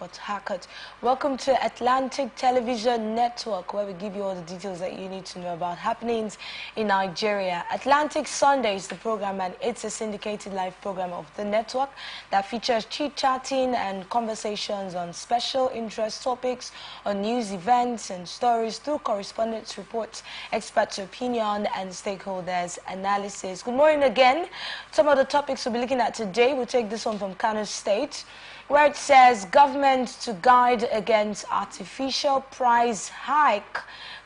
Hackett. Welcome to Atlantic Television Network, where we give you all the details that you need to know about happenings in Nigeria. Atlantic Sunday is the program, and it's a syndicated live program of the network that features chit-chatting and conversations on special interest topics, on news events and stories through correspondence reports, experts' opinion, and stakeholders' analysis. Good morning again. Some of the topics we'll be looking at today, we'll take this one from Kano State, where it says government to guide against artificial price hike.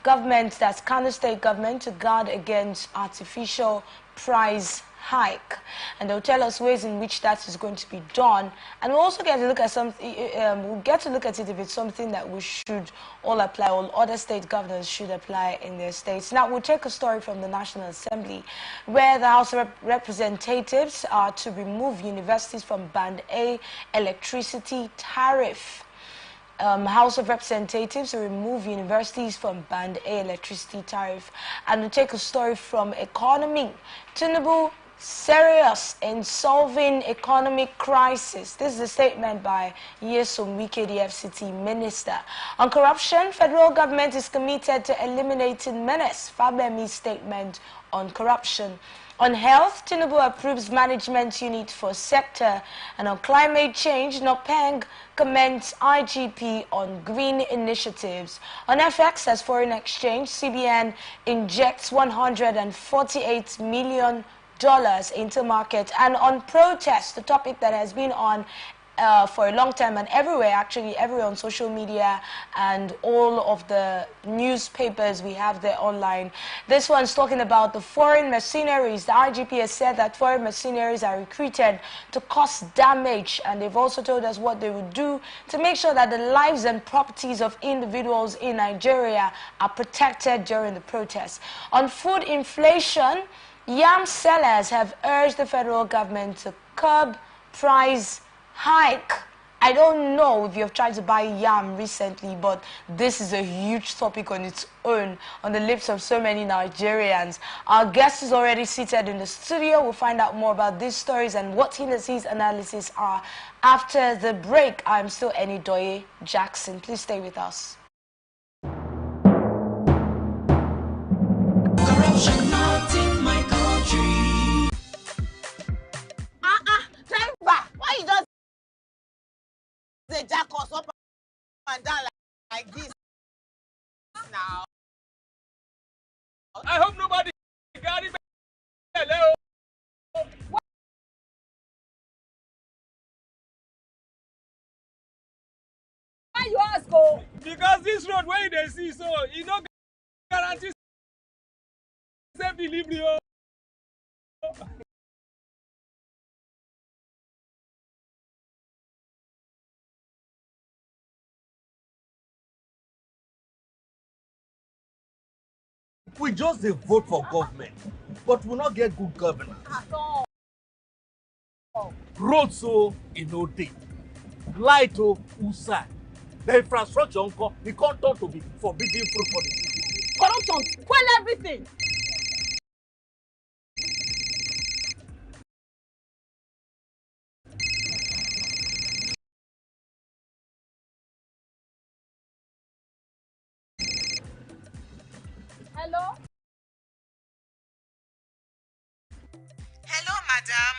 Government, that's Kano State government, to guard against artificial price hike. And they'll tell us ways in which that is going to be done. And we'll also get to look at something, we'll get to look at it if it's something that we should all apply, all other state governors should apply in their states. Now, we'll take a story from the National Assembly, where the House of Representatives are to remove universities from Band A electricity tariff. House of Representatives to remove universities from Band A electricity tariff. And we'll take a story from Economy. Tinubu serious in solving economic crisis. This is a statement by Nyesom Wike, the FCT minister. On corruption, federal government is committed to eliminating menace. Fabemi's statement on corruption. On health, Tinubu approves management unit for sector. And on climate change, Nopeng comments IGP on green initiatives. On FX, as foreign exchange, CBN injects $148 million into market. And on protest, the topic that has been on for a long time and everywhere, actually everywhere on social media and all of the newspapers we have there online. This one's talking about the foreign mercenaries. The IGP has said that foreign mercenaries are recruited to cause damage, and they've also told us what they would do to make sure that the lives and properties of individuals in Nigeria are protected during the protests. On food inflation, yam sellers have urged the federal government to curb price hike. I don't know if you've tried to buy yam recently, but this is a huge topic on its own on the lips of so many Nigerians. Our guest is already seated in the studio. We'll find out more about these stories and what his analysis are after the break. I'm still Enidoye Jackson. Please stay with us. Corruption not in my country. Driver, why you just the jack us up and down like this now? I hope nobody carry me. Hello. Why you ask? Oh? Because this road where they see, so you don't guarantee safe delivery. Oh. We just vote for government, but we not get good governance. At all. Road so no day, light usai. The infrastructure it can't turn to be forbidden fruit for the city. Corruption, well everything. Hello? Hello, madam.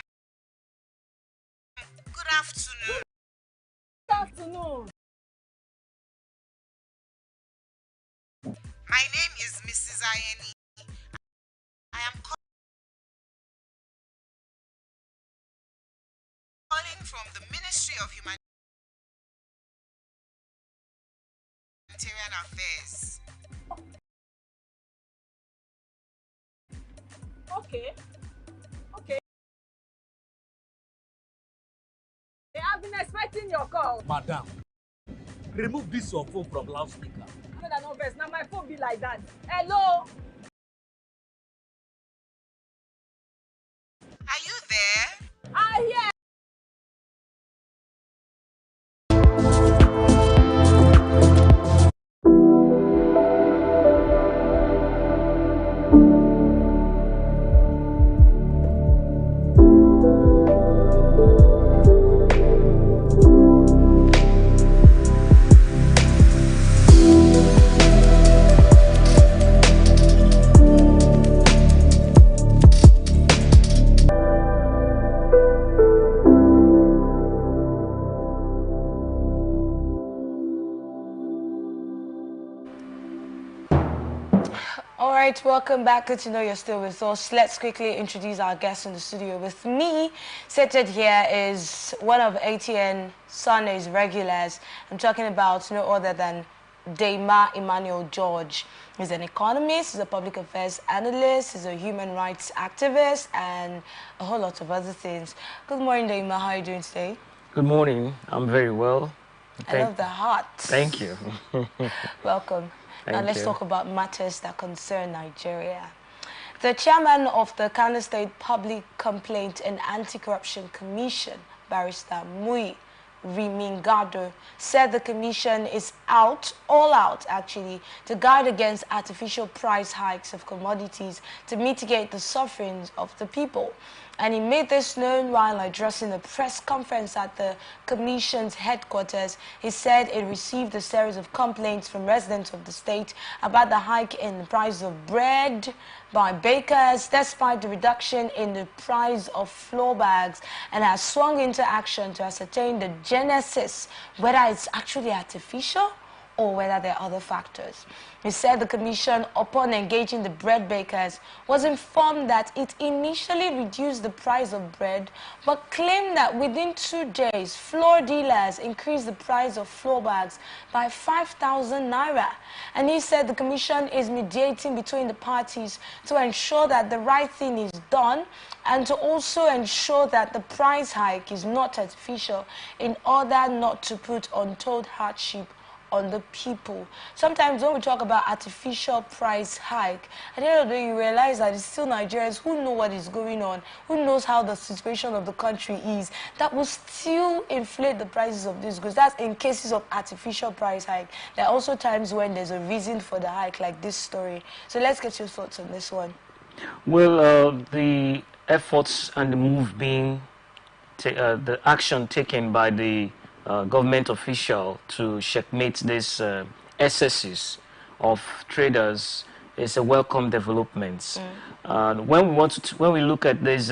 Good afternoon. Good afternoon. My name is Mrs. Ayeni. I am calling from the Ministry of Humanitarian Affairs. Okay. I've been expecting your call. Madam, remove this your phone from loudspeaker. Now my phone be like that. Hello? Are you there? I hear. All right, welcome back. Good to know you're still with us. Let's quickly introduce our guest in the studio. With me, seated here is one of ATN Sunday's regulars. I'm talking about no other than Dema Emmanuel George. He's an economist, he's a public affairs analyst, he's a human rights activist, and a whole lot of other things. Good morning, Dema. How are you doing today? Good morning. I'm very well. I love the heart. Thank you. Welcome. Now let's you. talk about matters that concern Nigeria. The chairman of the Kano State Public Complaint and Anti-Corruption Commission, Barrister Mui Rimingado, said the commission is all out actually, to guard against artificial price hikes of commodities to mitigate the sufferings of the people. And he made this known while addressing a press conference at the Commission's headquarters. He said it received a series of complaints from residents of the state about the hike in the price of bread by bakers, despite the reduction in the price of flour bags, and has swung into action to ascertain the genesis, whether it's actually artificial or whether there are other factors. He said the commission, upon engaging the bread bakers, was informed that it initially reduced the price of bread, but claimed that within 2 days, flour dealers increased the price of flour bags by 5,000 naira. And he said the commission is mediating between the parties to ensure that the right thing is done and to also ensure that the price hike is not artificial in order not to put untold hardship on the people. Sometimes when we talk about artificial price hike, at the end of the day you realize that it's still Nigerians who know what is going on, who knows how the situation of the country is, that will still inflate the prices of these goods. That's in cases of artificial price hike. There are also times when there's a reason for the hike, like this story. So let's get your thoughts on this one. Well, the efforts and the move being, the action taken by the government official to checkmate these excesses of traders is a welcome development. When we look at these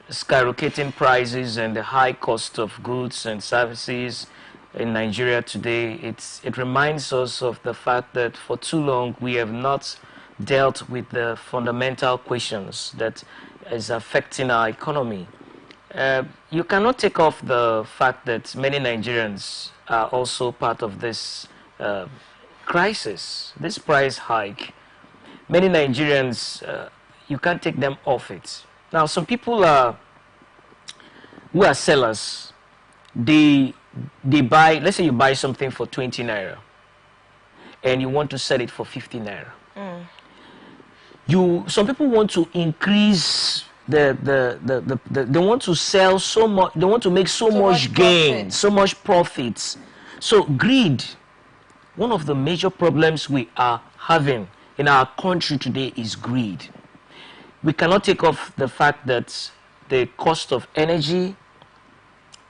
skyrocketing prices and the high cost of goods and services in Nigeria today, it reminds us of the fact that for too long we have not dealt with the fundamental questions that is affecting our economy. You cannot take off the fact that many Nigerians are also part of this crisis, this price hike. Many Nigerians, you can't take them off it. Now, some people who are sellers, they buy, let's say you buy something for 20 naira and you want to sell it for 50 naira. Some people want to increase they want to sell so much, they want to make so much gain, so much profits. So greed, one of the major problems we are having in our country today is greed. We cannot take off the fact that the cost of energy,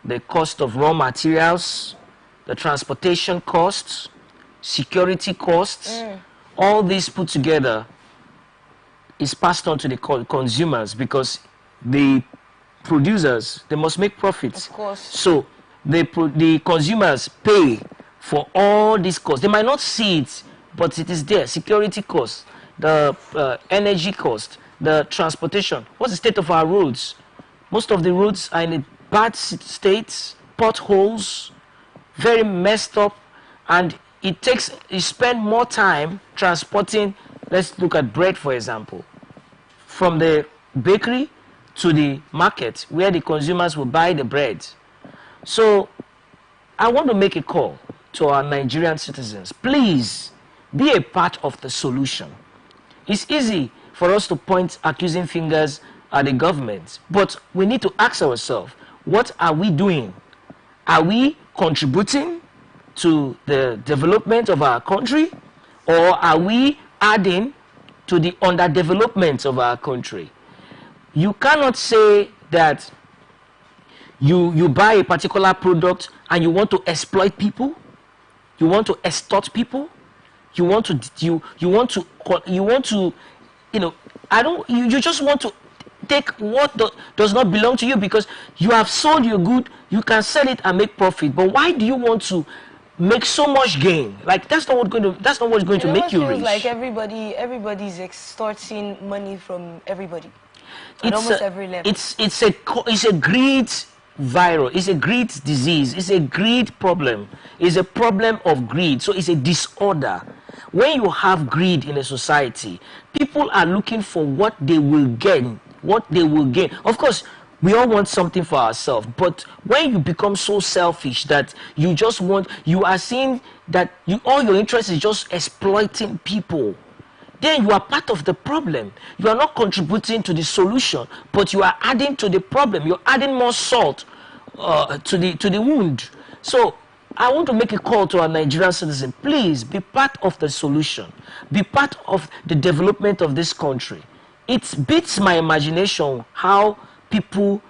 the cost of raw materials, the transportation costs, security costs, all these put together is passed on to the consumers, because the producers, they must make profits. Of course. So the consumers pay for all these costs. They might not see it, but it is there. Security costs, the energy cost, the transportation. What's the state of our roads? Most of the roads are in a bad state, potholes, very messed up, and you spend more time transporting. Let's look at bread, for example. From the bakery to the market where the consumers will buy the bread. So I want to make a call to our Nigerian citizens. Please be a part of the solution. It's easy for us to point accusing fingers at the government, but we need to ask ourselves, what are we doing? Are we contributing to the development of our country, or are we adding to the underdevelopment of our country? You cannot say that you buy a particular product and you want to exploit people, you want to extort people, you just want to take what does not belong to you, because you have sold your good, you can sell it and make profit. But why do you want to make so much gain. Like that's not what's going to make you feels rich. like everybody's extorting money from everybody at It's almost a, every level. it's a greed virus. It's a greed disease. It's a greed problem. It's a problem of greed. So it's a disorder. When you have greed in a society, people are looking for what they will gain. What they will gain. Of course, we all want something for ourselves, but when you become so selfish that you just want, you are seeing that all your interest is just exploiting people, then you are part of the problem. You are not contributing to the solution, but you are adding to the problem. You're adding more salt to the wound. So I want to make a call to our Nigerian citizens. Please be part of the solution. Be part of the development of this country. It beats my imagination how people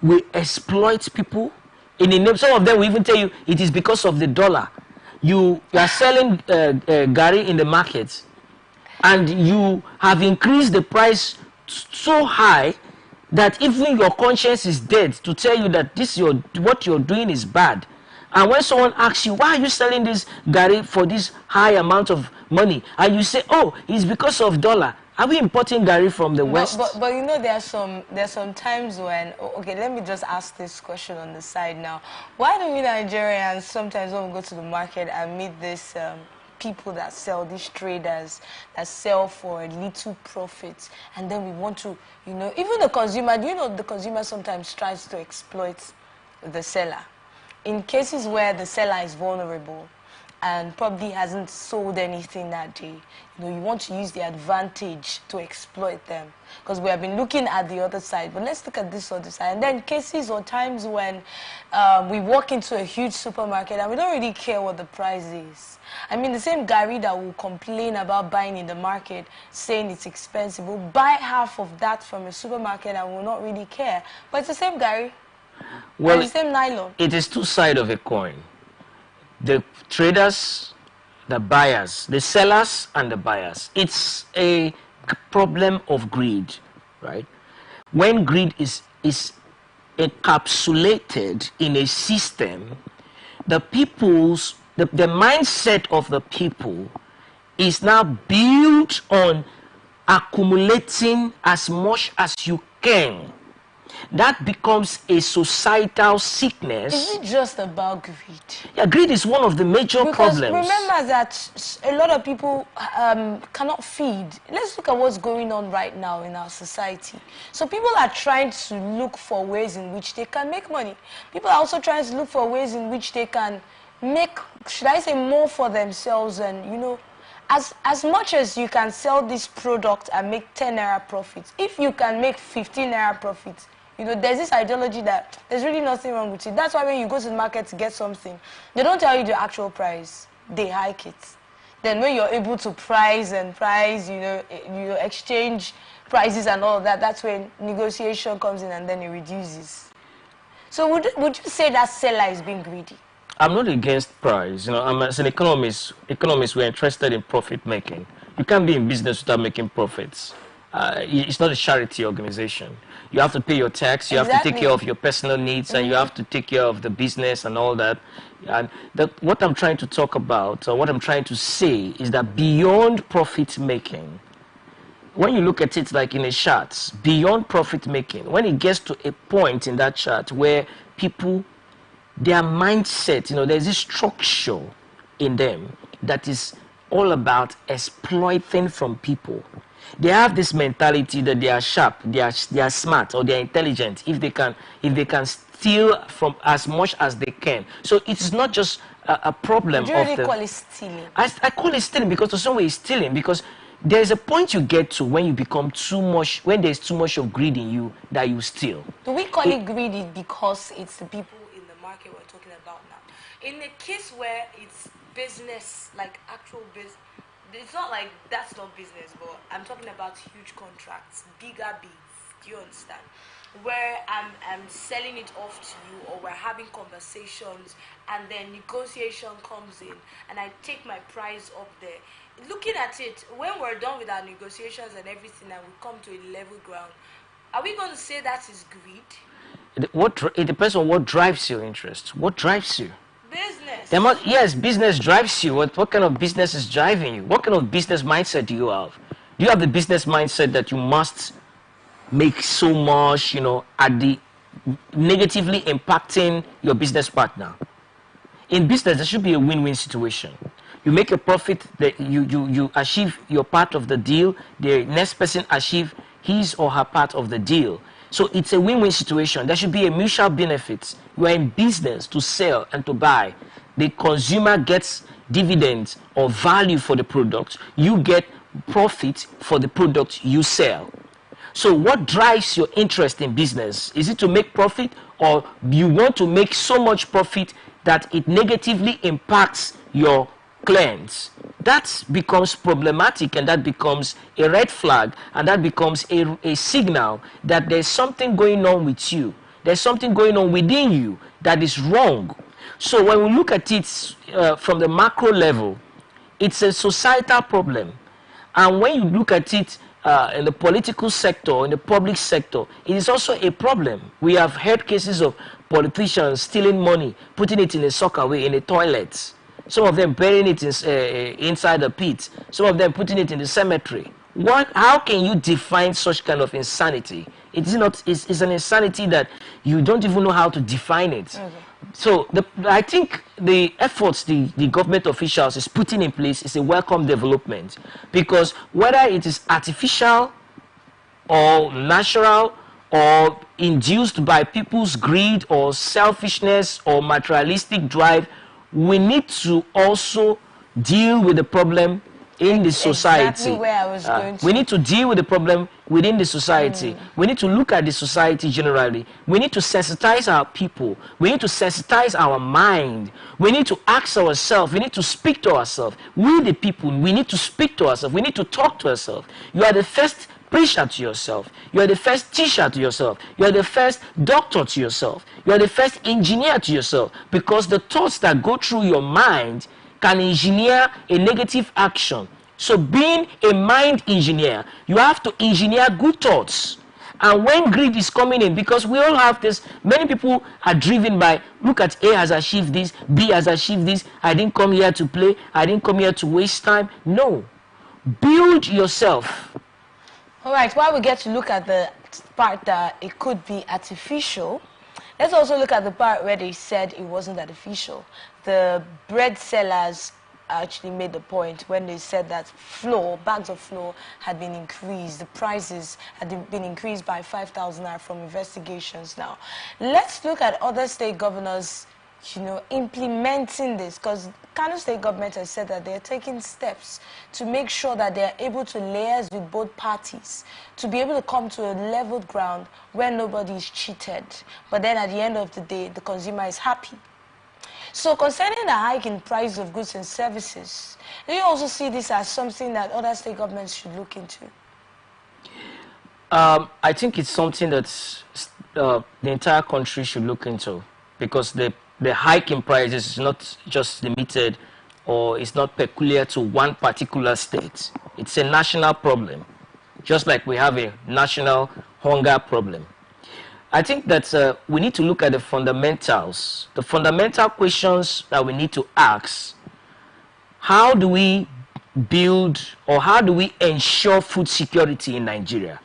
will exploit people in the name. Some of them will even tell you it is because of the dollar. You are selling gari in the market, and you have increased the price so high that even your conscience is dead to tell you that what you're doing is bad. And when someone asks you, why are you selling this gari for this high amount of money, and you say, oh, it's because of dollar. Are we importing gari from the West? But you know, there's some times when, okay, let me just ask this question on the side now. Why do we Nigerians sometimes when we go to the market and meet this people that sell, these traders that sell for little profits, and then we want to, you know, even the consumer, do you know the consumer sometimes tries to exploit the seller in cases where the seller is vulnerable and probably hasn't sold anything that day. You know, you want to use the advantage to exploit them, because we have been looking at the other side, but let's look at this other side. And then cases or times when we walk into a huge supermarket and we don't really care what the price is. I mean, the same gari that will complain about buying in the market, saying it's expensive, will buy half of that from a supermarket and will not really care. But it's the same gari, well, and the same nylon. It is two sides of a coin. The traders, the buyers, the sellers and the buyers. It's a problem of greed, right? When greed is encapsulated in a system, the mindset of the people is now built on accumulating as much as you can. That becomes a societal sickness. Is it just about greed? Yeah, greed is one of the major because problems. Remember that a lot of people cannot feed. Let's look at what's going on right now in our society. So people are trying to look for ways in which they can make money. People are also trying to look for ways in which they can make, should I say, more for themselves. And, you know, as much as you can sell this product and make 10 naira profits, if you can make 15 naira profits, you know, there's this ideology that there's really nothing wrong with it. That's why when you go to the market to get something, they don't tell you the actual price. They hike it. Then when you're able to price, you know, exchange prices and all of that, that's when negotiation comes in and then it reduces. So would you say that seller is being greedy? I'm not against price. You know, as an economist, we're interested in profit making. You can't be in business without making profits. It's not a charity organization. You have to pay your tax, you have to take care of your personal needs, and you have to take care of the business and all that. And what I'm trying to talk about, or what I'm trying to say, is that beyond profit making, when you look at it like in a chart, beyond profit making, when it gets to a point in that chart where people, their mindset, you know, there's this structure in them that is all about exploiting from people. They have this mentality that they are sharp, they are smart, or they are intelligent if they can steal from as much as they can. So it's not just a problem. Do you really call it stealing? I call it stealing because to some way it's stealing, because there's a point you get to when you become too much, when there's too much of greed in you, that you steal. Do we call it greedy because it's the people in the market we're talking about now? In the case where it's business, like actual business, it's not like that's not business, but I'm talking about huge contracts, bigger bids. Do you understand? Where I'm selling it off to you, or we're having conversations, and then negotiation comes in, and I take my price up there. Looking at it, when we're done with our negotiations and everything, and we come to a level ground, are we going to say that is greed? It depends on what drives your interest. What drives you? Business. Yes, business drives you. What kind of business is driving you? What kind of business mindset do you have? Do you have the business mindset that you must make so much, at the negatively impacting your business partner? In business, there should be a win-win situation. You make a profit, that you achieve your part of the deal, the next person achieve his or her part of the deal. So it's a win-win situation. There should be a mutual benefit. You are in business to sell and to buy. The consumer gets dividends or value for the product. You get profit for the product you sell. So what drives your interest in business? Is it to make profit, or you want to make so much profit that it negatively impacts your clients? That becomes problematic, and that becomes a red flag, and that becomes a signal that there's something going on with you. There's something going on within you that is wrong. So when we look at it from the macro level, it's a societal problem. And when you look at it in the political sector, in the public sector, it is also a problem. We have heard cases of politicians stealing money, putting it in a sockaway, in a toilet. Some of them burying it inside the pit. Some of them putting it in the cemetery. How can you define such kind of insanity? It's an insanity that you don't even know how to define it. Okay. So I think the efforts the government officials is putting in place is a welcome development, because whether it is artificial or natural or induced by people's greed or selfishness or materialistic drive, we need to also deal with the problem in the society. Exactly where I was going to. We need to deal with the problem within the society. We need to look at the society generally. We need to sensitize our people. We need to sensitize our mind. We need to ask ourselves. We need to speak to ourselves. We the people, we need to speak to ourselves. We need to talk to ourselves. You are the first preacher to yourself. You are the first teacher to yourself. You are the first doctor to yourself. You are the first engineer to yourself, because the thoughts that go through your mind can engineer a negative action. So being a mind engineer, you have to engineer good thoughts. And when greed is coming in, because we all have this, many people are driven by, look at A has achieved this, B has achieved this, I didn't come here to play, I didn't come here to waste time. No. Build yourself. All right, while we get to look at the part that it could be artificial, let's also look at the part where they said it wasn't artificial. The bread sellers actually made the point when they said that bags of flour had been increased. The prices had been increased by 5,000 naira from investigations now. Let's look at other state governors, implementing this, because Kano state government has said that they're taking steps to make sure that they're able to liaise with both parties, to be able to come to a leveled ground where nobody is cheated. But then at the end of the day, the consumer is happy. So concerning the hike in price of goods and services, do you also see this as something that other state governments should look into? I think it's something that the entire country should look into, because the hike in prices is not just limited, or it's not peculiar to one particular state. It's a national problem, just like we have a national hunger problem. I think that we need to look at the fundamentals, the fundamental questions that we need to ask. How do we build, or how do we ensure food security in Nigeria?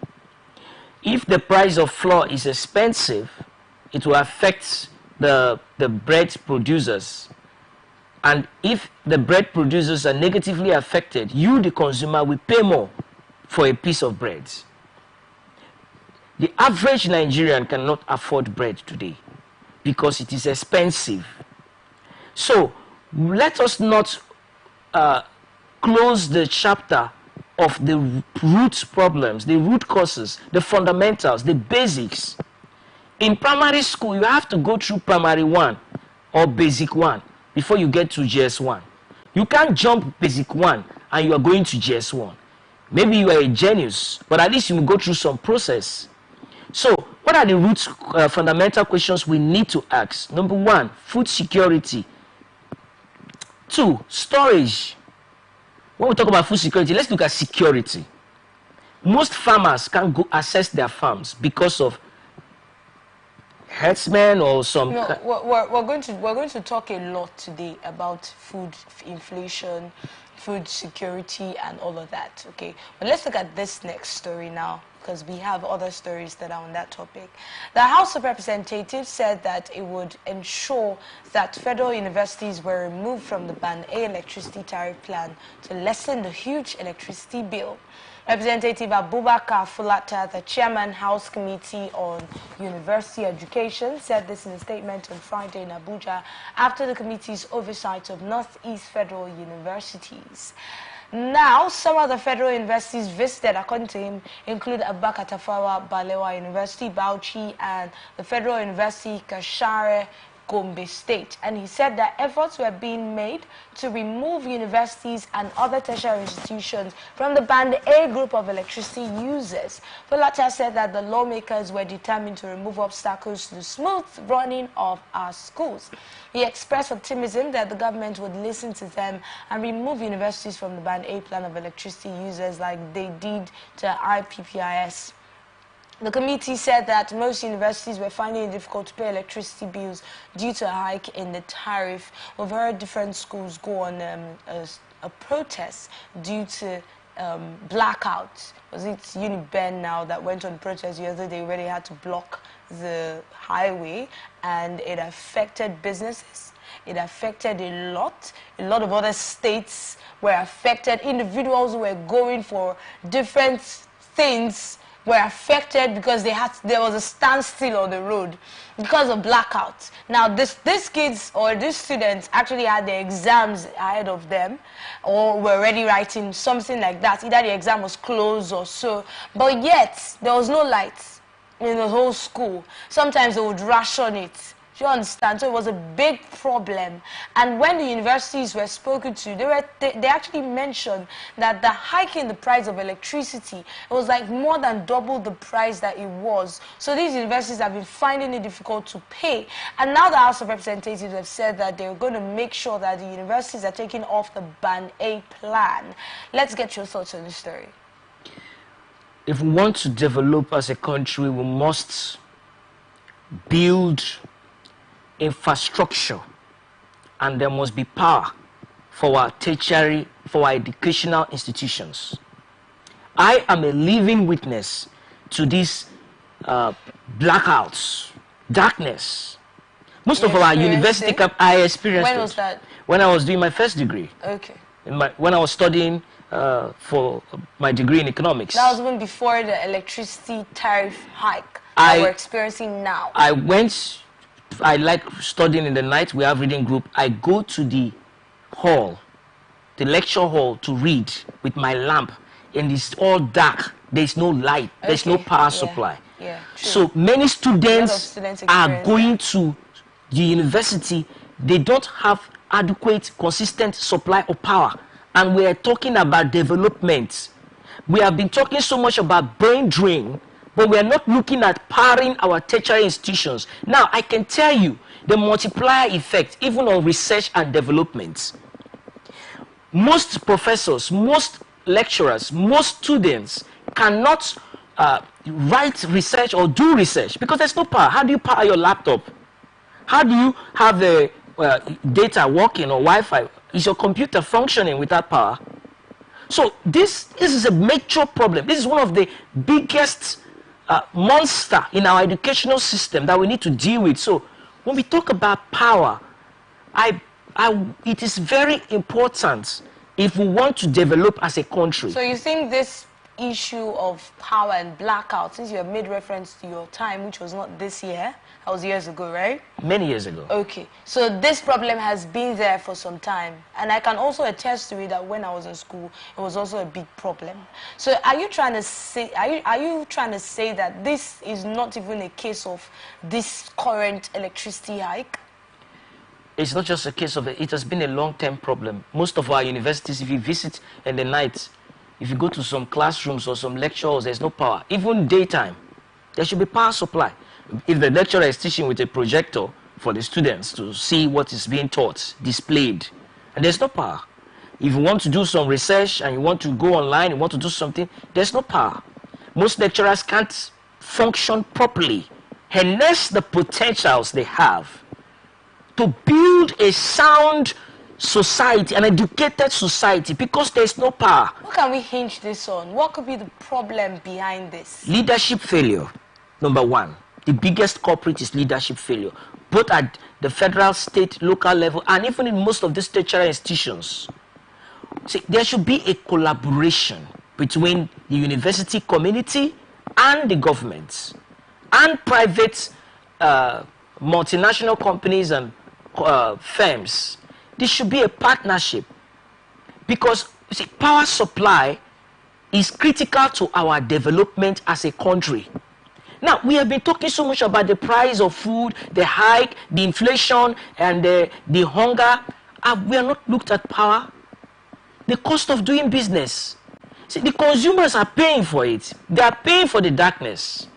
If the price of flour is expensive, it will affect the bread producers. And if the bread producers are negatively affected, you, the consumer, will pay more for a piece of bread. The average Nigerian cannot afford bread today because it is expensive. So let us not close the chapter of the root problems, the root causes, the fundamentals, the basics. In primary school, you have to go through primary 1 or basic 1 before you get to GS1. You can't jump basic 1 and you are going to GS1. Maybe you are a genius, but at least you will go through some process. So, what are the root fundamental questions we need to ask? Number 1, food security. 2, storage. When we talk about food security, let's look at security. Most farmers can't go access their farms because of herdsmen or some... No, we're going to talk a lot today about food inflation, food security, and all of that. Okay, but let's look at this next story now, because we have other stories that are on that topic. The House of Representatives said that it would ensure that federal universities were removed from the Band A electricity tariff plan to lessen the huge electricity bill. Representative Abubakar Fulata, the chairman House Committee on University Education, said this in a statement on Friday in Abuja after the committee's oversight of Northeast Federal Universities. Now, some of the federal universities visited, according to him, include Abubakar Tafawa Balewa University, Bauchi, and the Federal University Kashare, Gombe State. And he said that efforts were being made to remove universities and other tertiary institutions from the Band A group of electricity users. Fulata said that the lawmakers were determined to remove obstacles to the smooth running of our schools. He expressed optimism that the government would listen to them and remove universities from the Band A plan of electricity users like they did to IPPIS. The committee said that most universities were finding it difficult to pay electricity bills due to a hike in the tariff. We've heard different schools go on a protest due to blackouts. Was it Uniben now that went on protest the other day where they had to block the highway, and it affected businesses. It affected a lot. A lot of other states were affected. Individuals who were going for different things were affected because there was a standstill on the road because of blackouts. Now, these kids or these students actually had their exams ahead of them, or were already writing something like that. Either the exam was closed or so, but yet there was no lights in the whole school. Sometimes they would ration it. Do you understand? So it was a big problem. And when the universities were spoken to, they actually mentioned that the hike in the price of electricity, it was like more than double the price that it was. So these universities have been finding it difficult to pay. And now the House of Representatives have said that they're going to make sure that the universities are taking off the Band A plan. Let's get your thoughts on this story. If we want to develop as a country, we must build infrastructure, and there must be power for our tertiary, for our educational institutions. I am a living witness to these blackouts, darkness. Most of our university I experienced When was that? When I was doing my first degree. Okay. When I was studying for my degree in economics. That was even before the electricity tariff hike we're experiencing now. I like studying in the night. We have reading group. I go to the hall, the lecture hall, to read with my lamp, and it's all dark. There's no light. Okay. There's no power supply. Yeah, true. So many students are going to the university. They don't have adequate, consistent supply of power. And we are talking about development. We have been talking so much about brain drain, but we are not looking at powering our tertiary institutions. Now, I can tell you the multiplier effect, even on research and development. Most professors, most lecturers, most students cannot write research or do research because there's no power. How do you power your laptop? How do you have the data working or Wi-Fi? Is your computer functioning without power? So this is a major problem. This is one of the biggest monster in our educational system that we need to deal with. So when we talk about power, it is very important if we want to develop as a country. So you think this issue of power and blackout, since you have made reference to your time, which was not this year, that was years ago, right? Many years ago. Okay, so this problem has been there for some time, and I can also attest to it that when I was in school, it was also a big problem. So are you trying to say, are you trying to say that this is not even a case of this current electricity hike? It's not just a case of it. It has been a long-term problem. Most of our universities, if you visit in the night, if you go to some classrooms or some lecture halls, there's no power. Even daytime, there should be power supply. If the lecturer is teaching with a projector for the students to see what is being taught, displayed, and there's no power. If you want to do some research and you want to go online, you want to do something, there's no power. Most lecturers can't function properly harness the potentials they have to build a sound society, an educated society, because there is no power. What can we hinge this on? What could be the problem behind this? Leadership failure, number one. The biggest culprit is leadership failure, both at the federal, state, local level, and even in most of these tertiary institutions. See, there should be a collaboration between the university community and the government and private multinational companies and firms. There should be a partnership, because see, power supply is critical to our development as a country. Now, we have been talking so much about the price of food, the hike, the inflation, and the hunger. We have not looked at power, the cost of doing business. See, the consumers are paying for it. They are paying for the darkness,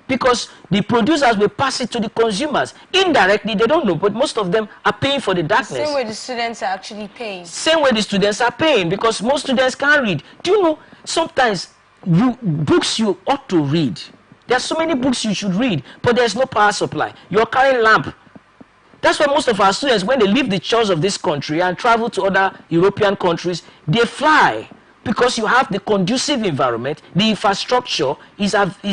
because the producers will pass it to the consumers. Indirectly, they don't know, but most of them are paying for the darkness. Same way the students are actually paying. Same way the students are paying, because most students can't read. Do you know, sometimes books you ought to read. There are so many books you should read, but there's no power supply. You're carrying lamp. That's why most of our students, when they leave the shores of this country and travel to other European countries, they fly, because you have the conducive environment, the infrastructure is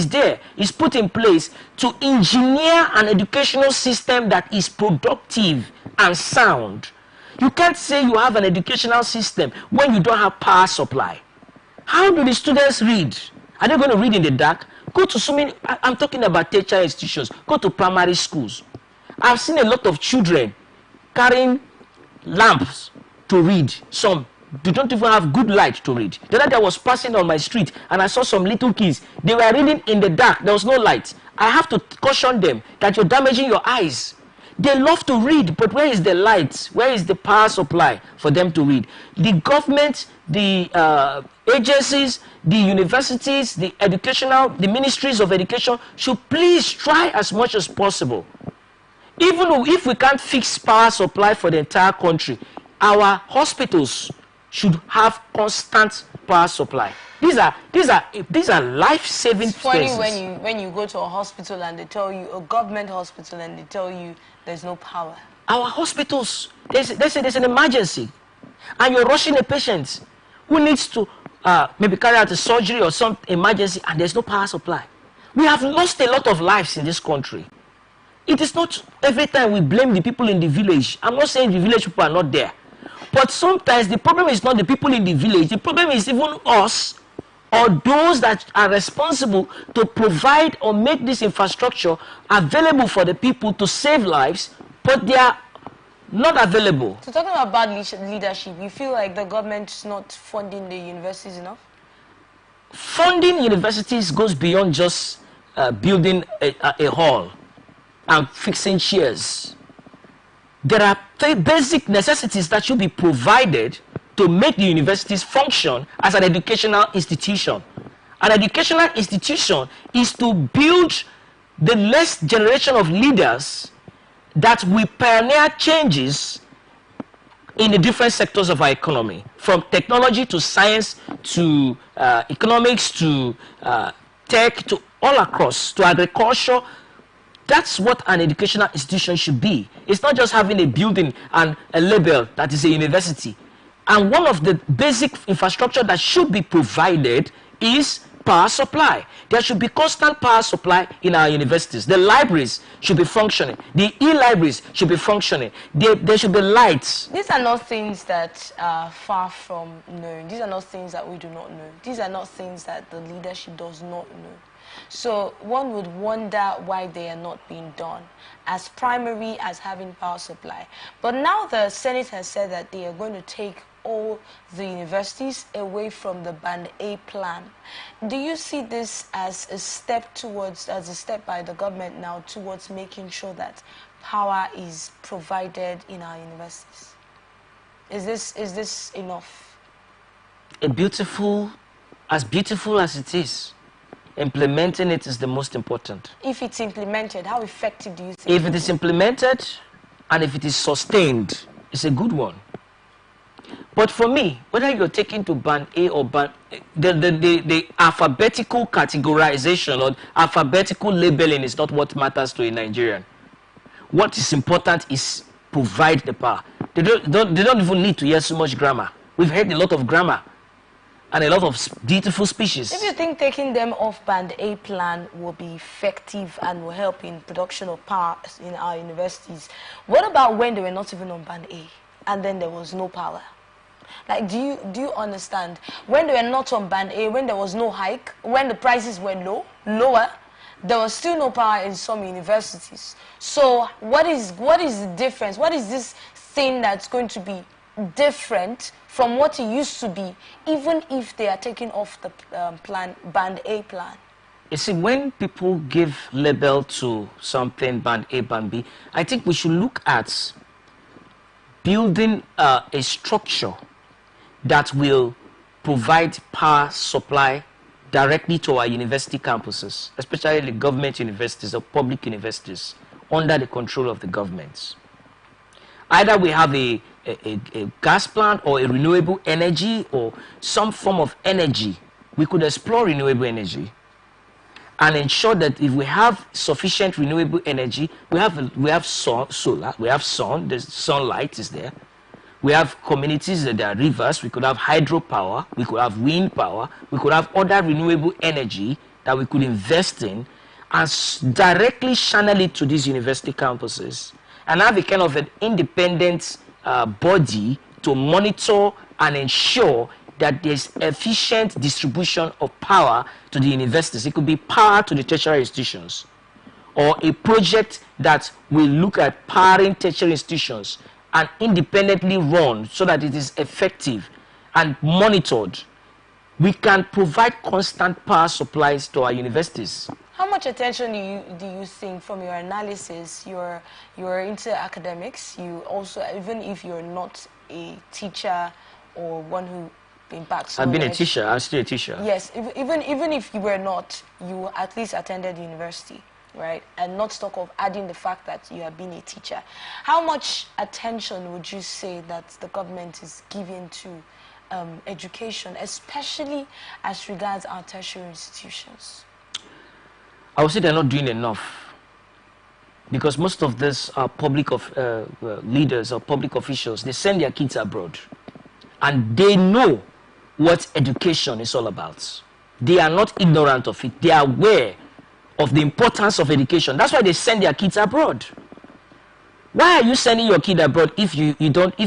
there, is put in place to engineer an educational system that is productive and sound. You can't say you have an educational system when you don't have power supply. How do the students read? Are they going to read in the dark? Go to so many, I'm talking about tertiary institutions, go to primary schools. I've seen a lot of children carrying lamps to read. Some they don't even have good light to read. The other day I was passing on my street and I saw some little kids. They were reading in the dark. There was no light. I have to caution them that you're damaging your eyes. They love to read, but where is the light? Where is the power supply for them to read? The government, the agencies, the universities, the ministries of education should please try as much as possible. Even if we can't fix power supply for the entire country, our hospitals should have constant power supply. These are life-saving places. It's funny when you go to a hospital and they tell you, a government hospital, and they tell you there's no power. Our hospitals, they say there's an emergency, and you're rushing a patient who needs to maybe carry out a surgery or some emergency, and there's no power supply. We have lost a lot of lives in this country. It is not every time we blame the people in the village. I'm not saying the village people are not there. But sometimes the problem is not the people in the village. The problem is even us, or those that are responsible to provide or make this infrastructure available for the people to save lives, but they are not available. So talking about bad leadership, you feel like the government is not funding the universities enough? Funding universities goes beyond just building a hall and fixing chairs. There are basic necessities that should be provided to make the universities function as an educational institution. An educational institution is to build the next generation of leaders that will pioneer changes in the different sectors of our economy, from technology to science to economics to tech, to all across, to agriculture. That's what an educational institution should be. It's not just having a building and a label that is a university. And one of the basic infrastructure that should be provided is power supply. There should be constant power supply in our universities. The libraries should be functioning. The e-libraries should be functioning. There should be lights. These are not things that are far from known. These are not things that we do not know. These are not things that the leadership does not know. So one would wonder why they are not being done, as primary as having power supply. But now the Senate has said that they are going to take all the universities away from the Band A plan. Do you see this as a step by the government now towards making sure that power is provided in our universities? Is this enough? As beautiful as it is, implementing it is the most important. If it's implemented, how effective do you think? If it is implemented and if it is sustained, it's a good one. But for me, whether you're taken to band A or band, the alphabetical categorization or alphabetical labeling is not what matters to a Nigerian. What is important is provide the power. They don't even need to hear so much grammar. We've heard a lot of grammar and a lot of beautiful speeches. If you think taking them off band A plan will be effective and will help in production of power in our universities, what about when they were not even on band A and then there was no power? Like, do you understand? When they were not on band A, when there was no hike, when the prices were lower, there was still no power in some universities. So what is the difference? What is this thing that's going to be different from what it used to be, even if they are taking off the band A plan? You see, when people give label to something, band A, band B, I think we should look at building a structure that will provide power supply directly to our university campuses, especially the government universities or public universities, under the control of the governments. Either we have a gas plant or a renewable energy or some form of energy. We could explore renewable energy and ensure that if we have sufficient renewable energy, we have solar, we have sun, the sunlight is there. We have communities that are rivers, we could have hydropower, we could have wind power, we could have other renewable energy that we could invest in and directly channel it to these university campuses and have a kind of an independent body to monitor and ensure that there's efficient distribution of power to the universities. It could be power to the tertiary institutions or a project that will look at powering tertiary institutions and independently run so that it is effective and monitored. We can provide constant power supplies to our universities. How much attention do you think, from your analysis, you're into academics, you also, even if you're not a teacher or one who impacts I've been a knowledge, teacher, I'm still a teacher. Yes, even if you were not, you at least attended university, right? And not talk of adding the fact that you have been a teacher. How much attention would you say that the government is giving to education, especially as regards our tertiary institutions? I would say they're not doing enough, because most of these public leaders or public officials, they send their kids abroad and they know what education is all about. They are not ignorant of it. They are aware of the importance of education. That's why they send their kids abroad. Why are you sending your kid abroad if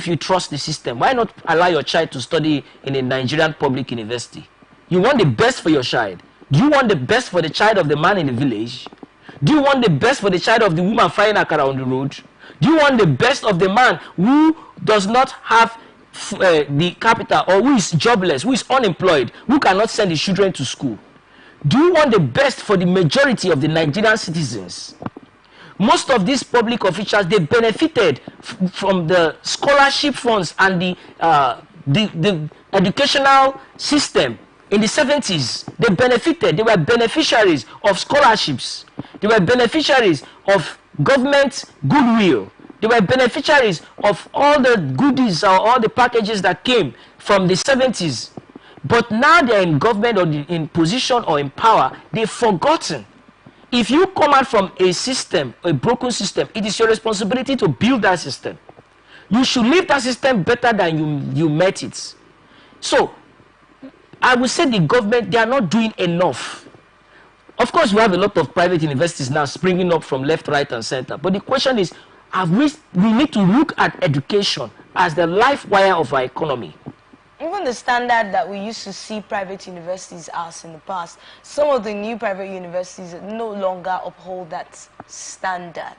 you trust the system? Why not allow your child to study in a Nigerian public university? You want the best for your child. Do you want the best for the child of the man in the village? Do you want the best for the child of the woman frying akara on the road? Do you want the best of the man who does not have the capital, or who is jobless, who is unemployed, who cannot send his children to school? Do you want the best for the majority of the Nigerian citizens? Most of these public officials, they benefited from the scholarship funds and the educational system in the 70s. They benefited. They were beneficiaries of scholarships. They were beneficiaries of government goodwill. They were beneficiaries of all the goodies or all the packages that came from the 70s. But now they're in government or in position or in power, they've forgotten. If you come out from a system, a broken system, it is your responsibility to build that system. You should leave that system better than you met it. So, I would say the government, they are not doing enough. Of course, we have a lot of private universities now springing up from left, right, and center. But the question is, we need to look at education as the life wire of our economy. Even the standard that we used to see private universities as in the past, some of the new private universities no longer uphold that standard.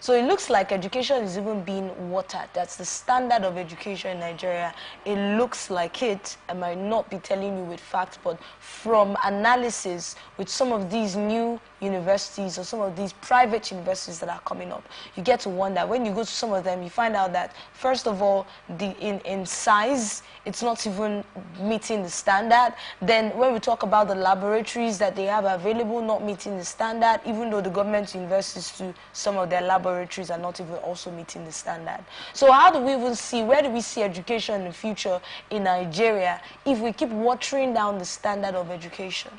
So it looks like education is even being watered. That's the standard of education in Nigeria. It looks like it. I might not be telling you with facts, but from analysis with some of these new universities or some of these private universities that are coming up, you get to wonder, when you go to some of them, you find out that, first of all, in size, it's not even meeting the standard. Then when we talk about the laboratories that they have available, not meeting the standard, even though the government universities to some of their laboratories are not even also meeting the standard. So how do we even see, where do we see education in the future in Nigeria if we keep watering down the standard of education?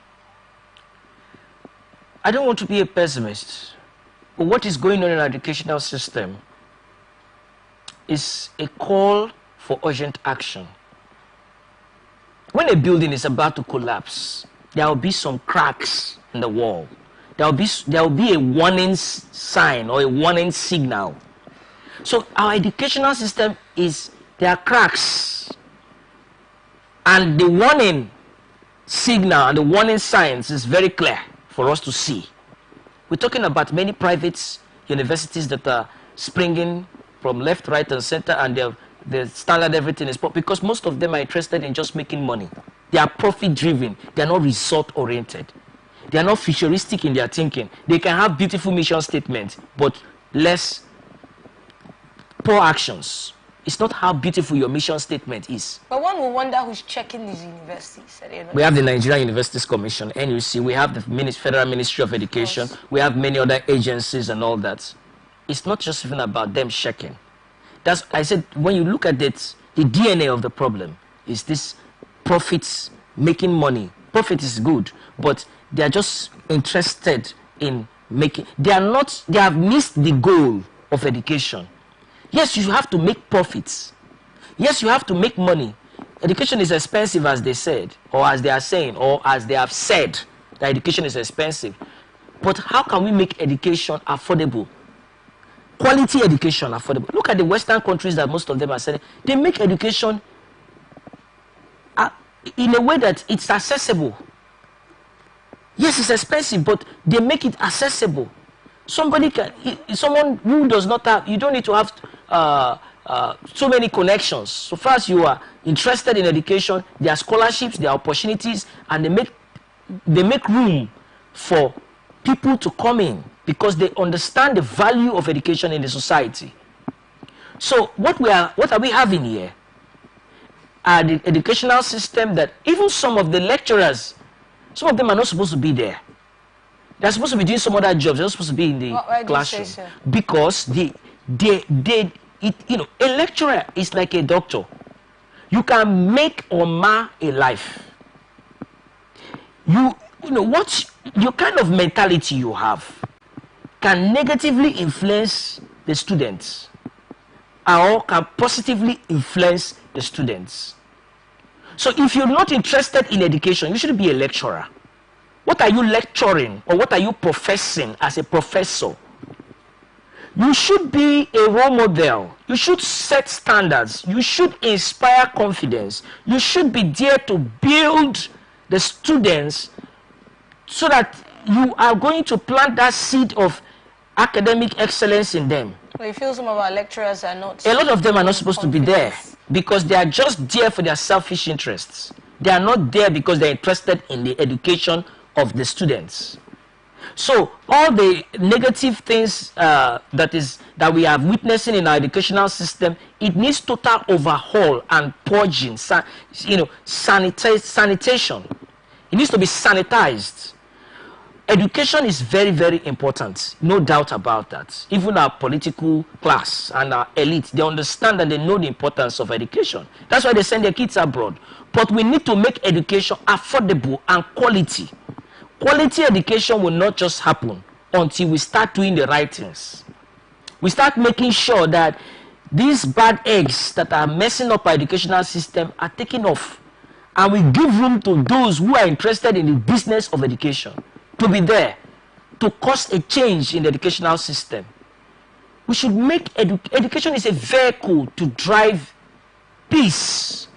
I don't want to be a pessimist, but what is going on in our educational system is a call for urgent action. When a building is about to collapse, there will be some cracks in the wall. There will be a warning sign or a warning signal. So our educational system there are cracks, and the warning signal and the warning signs is very clear for us to see. We're talking about many private universities that are springing from left, right, and center, and the standard everything is because most of them are interested in just making money. They are profit driven. They are not result oriented. They are not futuristic in their thinking. They can have beautiful mission statements, but less poor actions. It's not how beautiful your mission statement is. But one will wonder who's checking these universities. We have the Nigerian Universities Commission, NUC. We have the Federal Ministry of Education. We have many other agencies and all that. It's not just even about them checking. That's, I said, when you look at it, the DNA of the problem is this profits, making money. Profit is good, but they are just interested in making, they have missed the goal of education. Yes, you have to make profits. Yes, you have to make money. Education is expensive, as they said, or as they are saying, or as they have said, that education is expensive. But how can we make education affordable? Quality education affordable. Look at the Western countries that most of them are saying. They make education in a way that it's accessible. Yes, it's expensive, but they make it accessible. Someone who does not have, you don't need to have so many connections. So far as you are interested in education, there are scholarships, there are opportunities, and they make room for people to come in because they understand the value of education in the society. So what are we having here? The educational system that even some of the lecturers, some of them are not supposed to be there. They're supposed to be doing some other jobs. They're not supposed to be in the classroom. So? Because a lecturer is like a doctor. You can make or mar a life. You know what your kind of mentality you have can negatively influence the students, or can positively influence the students. So if you're not interested in education, you shouldn't be a lecturer. What are you lecturing, or what are you professing as a professor? You should be a role model. You should set standards. You should inspire confidence. You should be there to build the students so that you are going to plant that seed of academic excellence in them. Well, you feel some of our lecturers are not... A lot of them are not supposed to be there because they are just there for their selfish interests. They are not there because they're interested in the education of the students. So all the negative things that we are witnessing in our educational system, it needs total overhaul and purging, sanitation. It needs to be sanitized. Education is very, very important, no doubt about that. Even our political class and our elite, they understand and they know the importance of education. That's why they send their kids abroad. But we need to make education affordable and quality. Quality education will not just happen until we start doing the right things. We start making sure that these bad eggs that are messing up our educational system are taken off. And we give room to those who are interested in the business of education to be there, to cause a change in the educational system. We should make education is a vehicle to drive peace.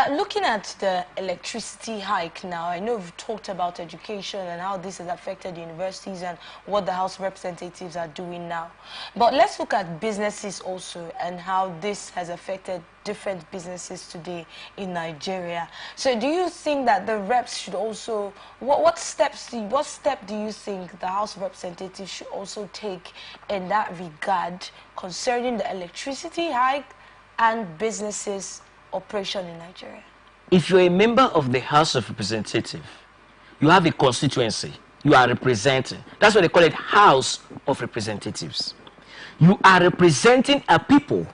Looking at the electricity hike now, I know we've talked about education and how this has affected universities and what the House of Representatives are doing now. But let's look at businesses also and how this has affected different businesses today in Nigeria. So do you think that the reps should also, what step do you think the House of Representatives should also take in that regard concerning the electricity hike and businesses operation in Nigeria? If you're a member of the House of Representatives, you have a constituency you are representing. That's why they call it House of Representatives. You are representing a people.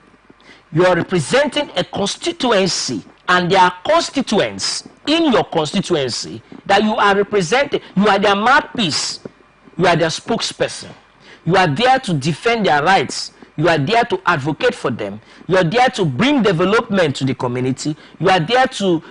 You are representing a constituency, and there are constituents in your constituency that you are representing. You are their mouthpiece. You are their spokesperson. You are there to defend their rights. You are there to advocate for them. You are there to bring development to the community. You are there to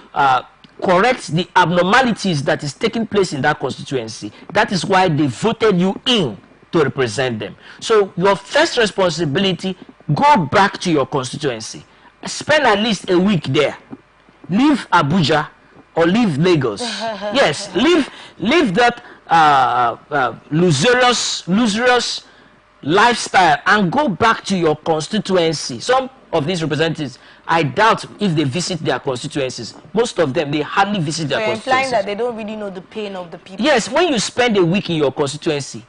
correct the abnormalities that is taking place in that constituency. That is why they voted you in to represent them. So your first responsibility, go back to your constituency. Spend at least a week there. Leave Abuja or leave Lagos. Yes, leave that lusurious lifestyle and go back to your constituency. Some of these representatives, I doubt if they visit their constituencies. Most of them, they hardly visit their constituencies. Implying that they don't really know the pain of the people. Yes, when you spend a week in your constituency,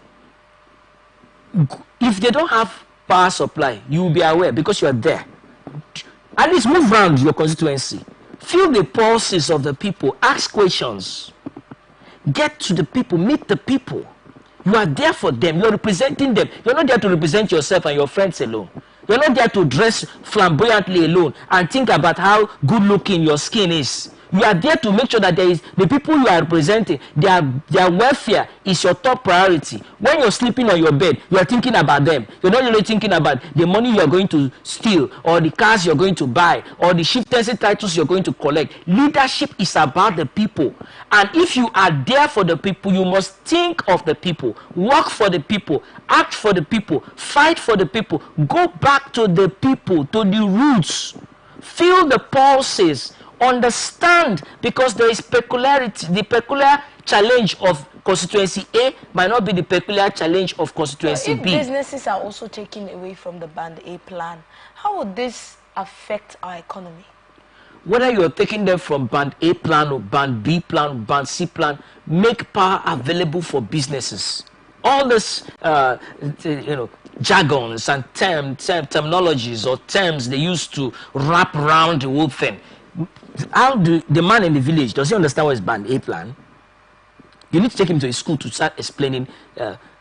if they don't have power supply, you will be aware because you are there. At least move around your constituency. Feel the pulses of the people. Ask questions. Get to the people. Meet the people. You are there for them. You are representing them. You're not there to represent yourself and your friends alone. You're not there to dress flamboyantly alone and think about how good looking your skin is. You are there to make sure that there is the people you are representing, their welfare is your top priority. When you're sleeping on your bed, you are thinking about them. You're not really thinking about the money you are going to steal or the cars you're going to buy or the chieftaincy titles you're going to collect. Leadership is about the people. And if you are there for the people, you must think of the people, work for the people, act for the people, fight for the people, go back to the people, to the roots, feel the pulses, understand, because there is peculiarity. The peculiar challenge of constituency A might not be the peculiar challenge of constituency if B. Businesses are also taken away from the Band A plan, how would this affect our economy? Whether you're taking them from Band A plan or Band B plan or Band C plan, make power available for businesses. All this, jargons and terminologies or terms they used to wrap around the whole thing. How do the man in the village, does he understand what is Band A plan? You need to take him to a school to start explaining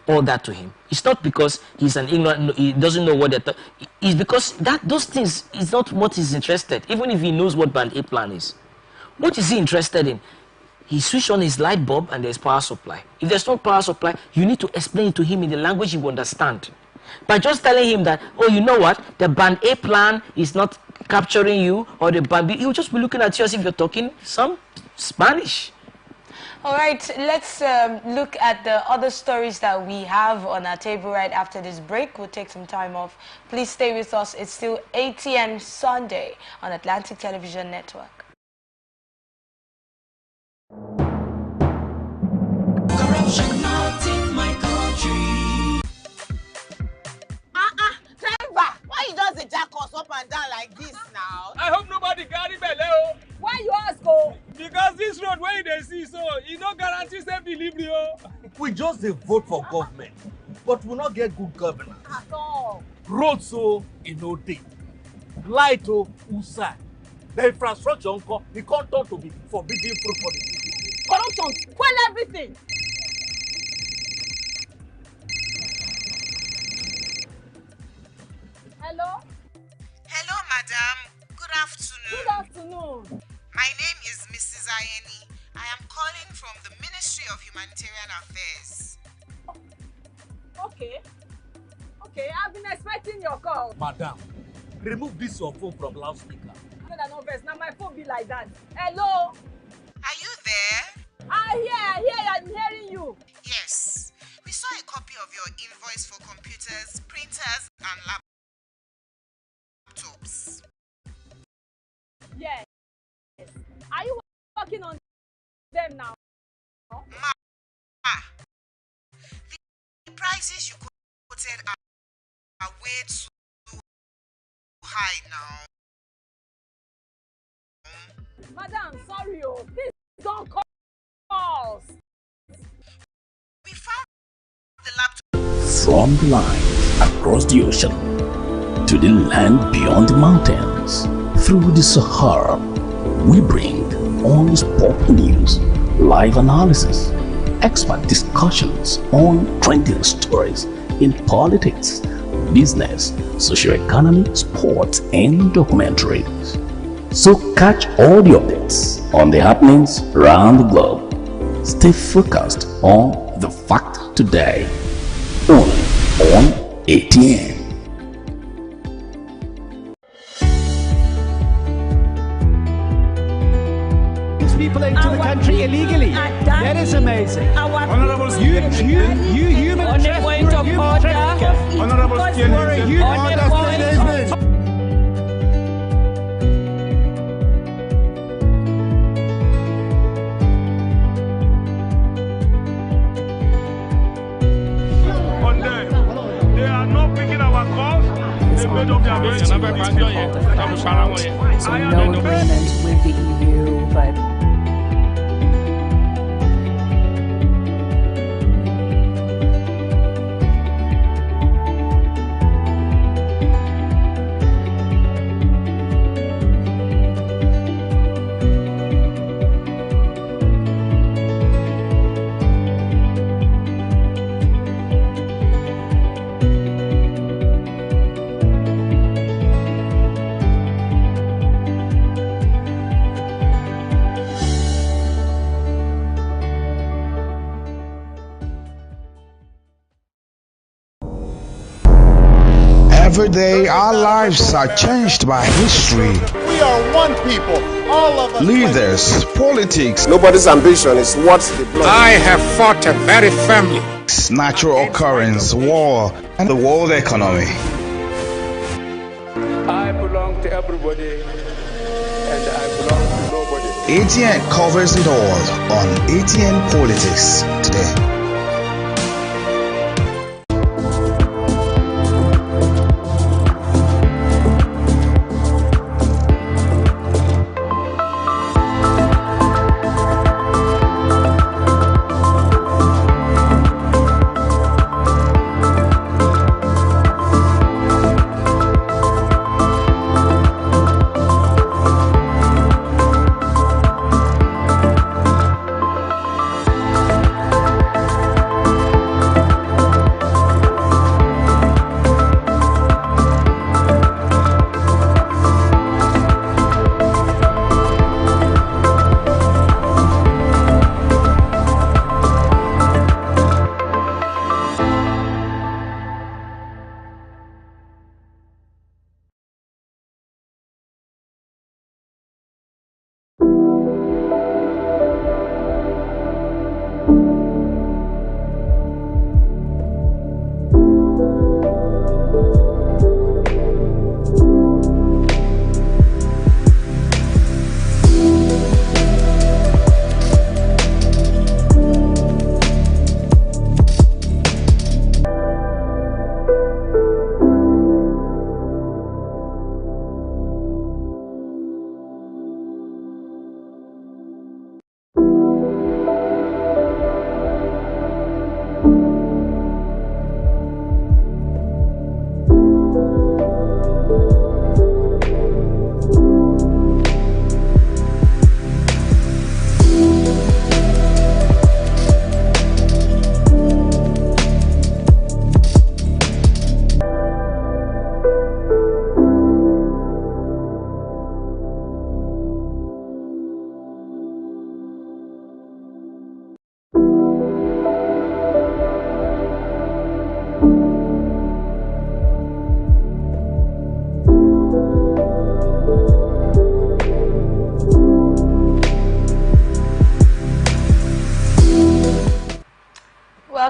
all that to him. It's not because he's an ignorant, he doesn't know what they're it's because those things is not what he's interested, even if he knows what Band A plan is. What is he interested in? He switched on his light bulb and there's power supply. If there's no power supply, you need to explain it to him in the language he will understand. By just telling him that, oh, you know what, the Band A plan is not capturing you, or the Band B, he'll just be looking at you as if you're talking some Spanish. All right, let's look at the other stories that we have on our table right after this break. We'll take some time off. Please stay with us. It's still Atn Sunday on Atlantic Television Network. Corruption not in my country. Driver, why you just dey jack us up and down like this now? I hope nobody carry belle o. Why you ask oh? Because this road wey you dey see so, e no guarantee safe delivery o. We just dey vote for government, but we no get good governance. At all. Roads so e no dey. Light o usai. The infrastructure nko, e come turn to be forbidden fruit for the city. Corruption, spoil everything. Hello? Hello, madam. Good afternoon. Good afternoon. My name is Mrs. Ayeni. I am calling from the Ministry of Humanitarian Affairs. Okay. Okay, I've been expecting your call. Madam, remove this your phone from loudspeaker. No vex, now my phone be like that. Hello? Are you there? I hear, I'm hearing you. Yes. We saw a copy of your invoice for computers, printers, and laptops. Yes. working on them now. Ma, the prices you quoted are way too high now. Madam, sorry, please don't call. We found the laptop. From the line across the ocean to the land beyond the mountains, through the Sahara, we bring on-spot news, live analysis, expert discussions on trending stories in politics, business, socio-economy, sports, and documentaries. So catch all the updates on the happenings around the globe. Stay focused on the fact today, only on ATN. People into the country illegally. That is amazing. Honorable You human trafficker. Honorable You're a human. On them. They are not picking our calls. They made up their minds. So no agreement with the EU, but Every day, our lives are changed by history. We are one people, all of us. Leaders, politics, nobody's ambition is what the blood. I have fought a very firmly. Natural occurrence, war, and the world economy. I belong to everybody, and I belong to nobody. ATN covers it all on ATN Politics today.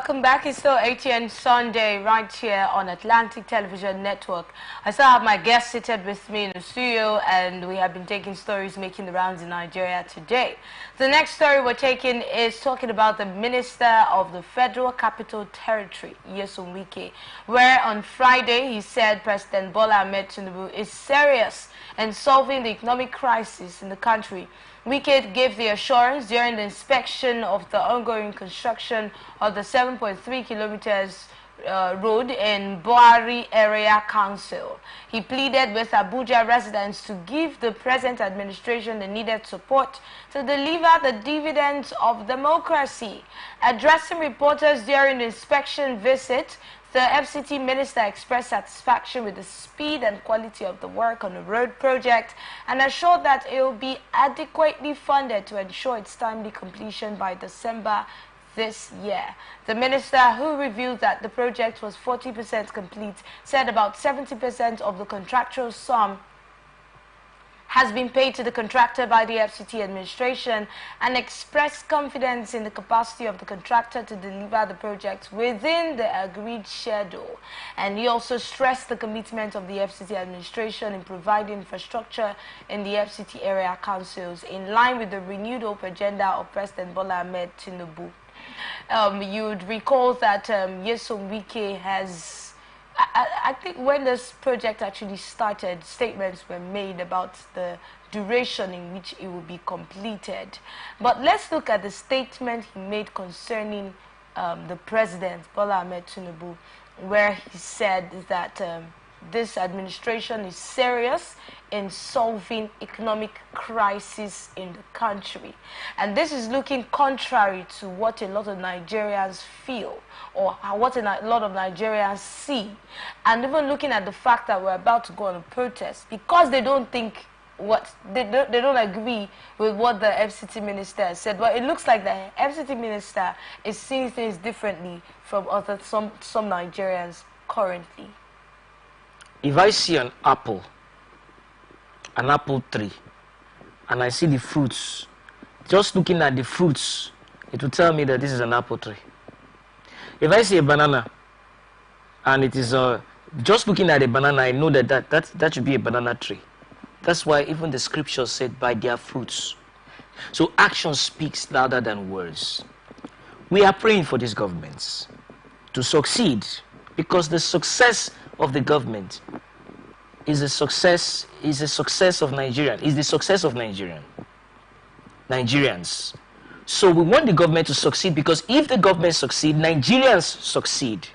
Welcome back. It's still Atn Sunday right here on Atlantic Television Network. I still have my guest seated with me in the studio, and we have been taking stories making the rounds in Nigeria today. The next story we're taking is talking about the Minister of the Federal Capital Territory, Nyesom Wike, where on Friday he said President Bola Ahmed Tinubu is serious in solving the economic crisis in the country. Wike gave the assurance during the inspection of the ongoing construction of the 7.3 kilometers road in Boari Area Council. He pleaded with Abuja residents to give the present administration the needed support to deliver the dividends of democracy. Addressing reporters during the inspection visit, the FCT minister expressed satisfaction with the speed and quality of the work on the road project and assured that it will be adequately funded to ensure its timely completion by December this year. The minister, who revealed that the project was 40% complete, said about 70% of the contractual sum has been paid to the contractor by the FCT administration and expressed confidence in the capacity of the contractor to deliver the project within the agreed schedule. And he also stressed the commitment of the FCT administration in providing infrastructure in the FCT area councils in line with the renewed hope agenda of President Bola Ahmed Tinubu. You would recall that Nyesom Wike has, I think when this project actually started, statements were made about the duration in which it will be completed. But let's look at the statement he made concerning the President, Bola Ahmed Tinubu, where he said that this administration is serious in solving economic crisis in the country. And this is looking contrary to what a lot of Nigerians feel or what a lot of Nigerians see. And even looking at the fact that we're about to go on a protest because they don't think they don't agree with what the FCT minister said. But it looks like the FCT minister is seeing things differently from some Nigerians currently. If I see an apple tree, and I see the fruits, just looking at the fruits, it will tell me that this is an apple tree. If I see a banana, and it is just looking at a banana, I know that should be a banana tree. That's why even the scripture said, by their fruits. So action speaks louder than words. We are praying for these governments to succeed, because the success of the government is the success of Nigerians. So we want the government to succeed, because if the government succeed, Nigerians succeed.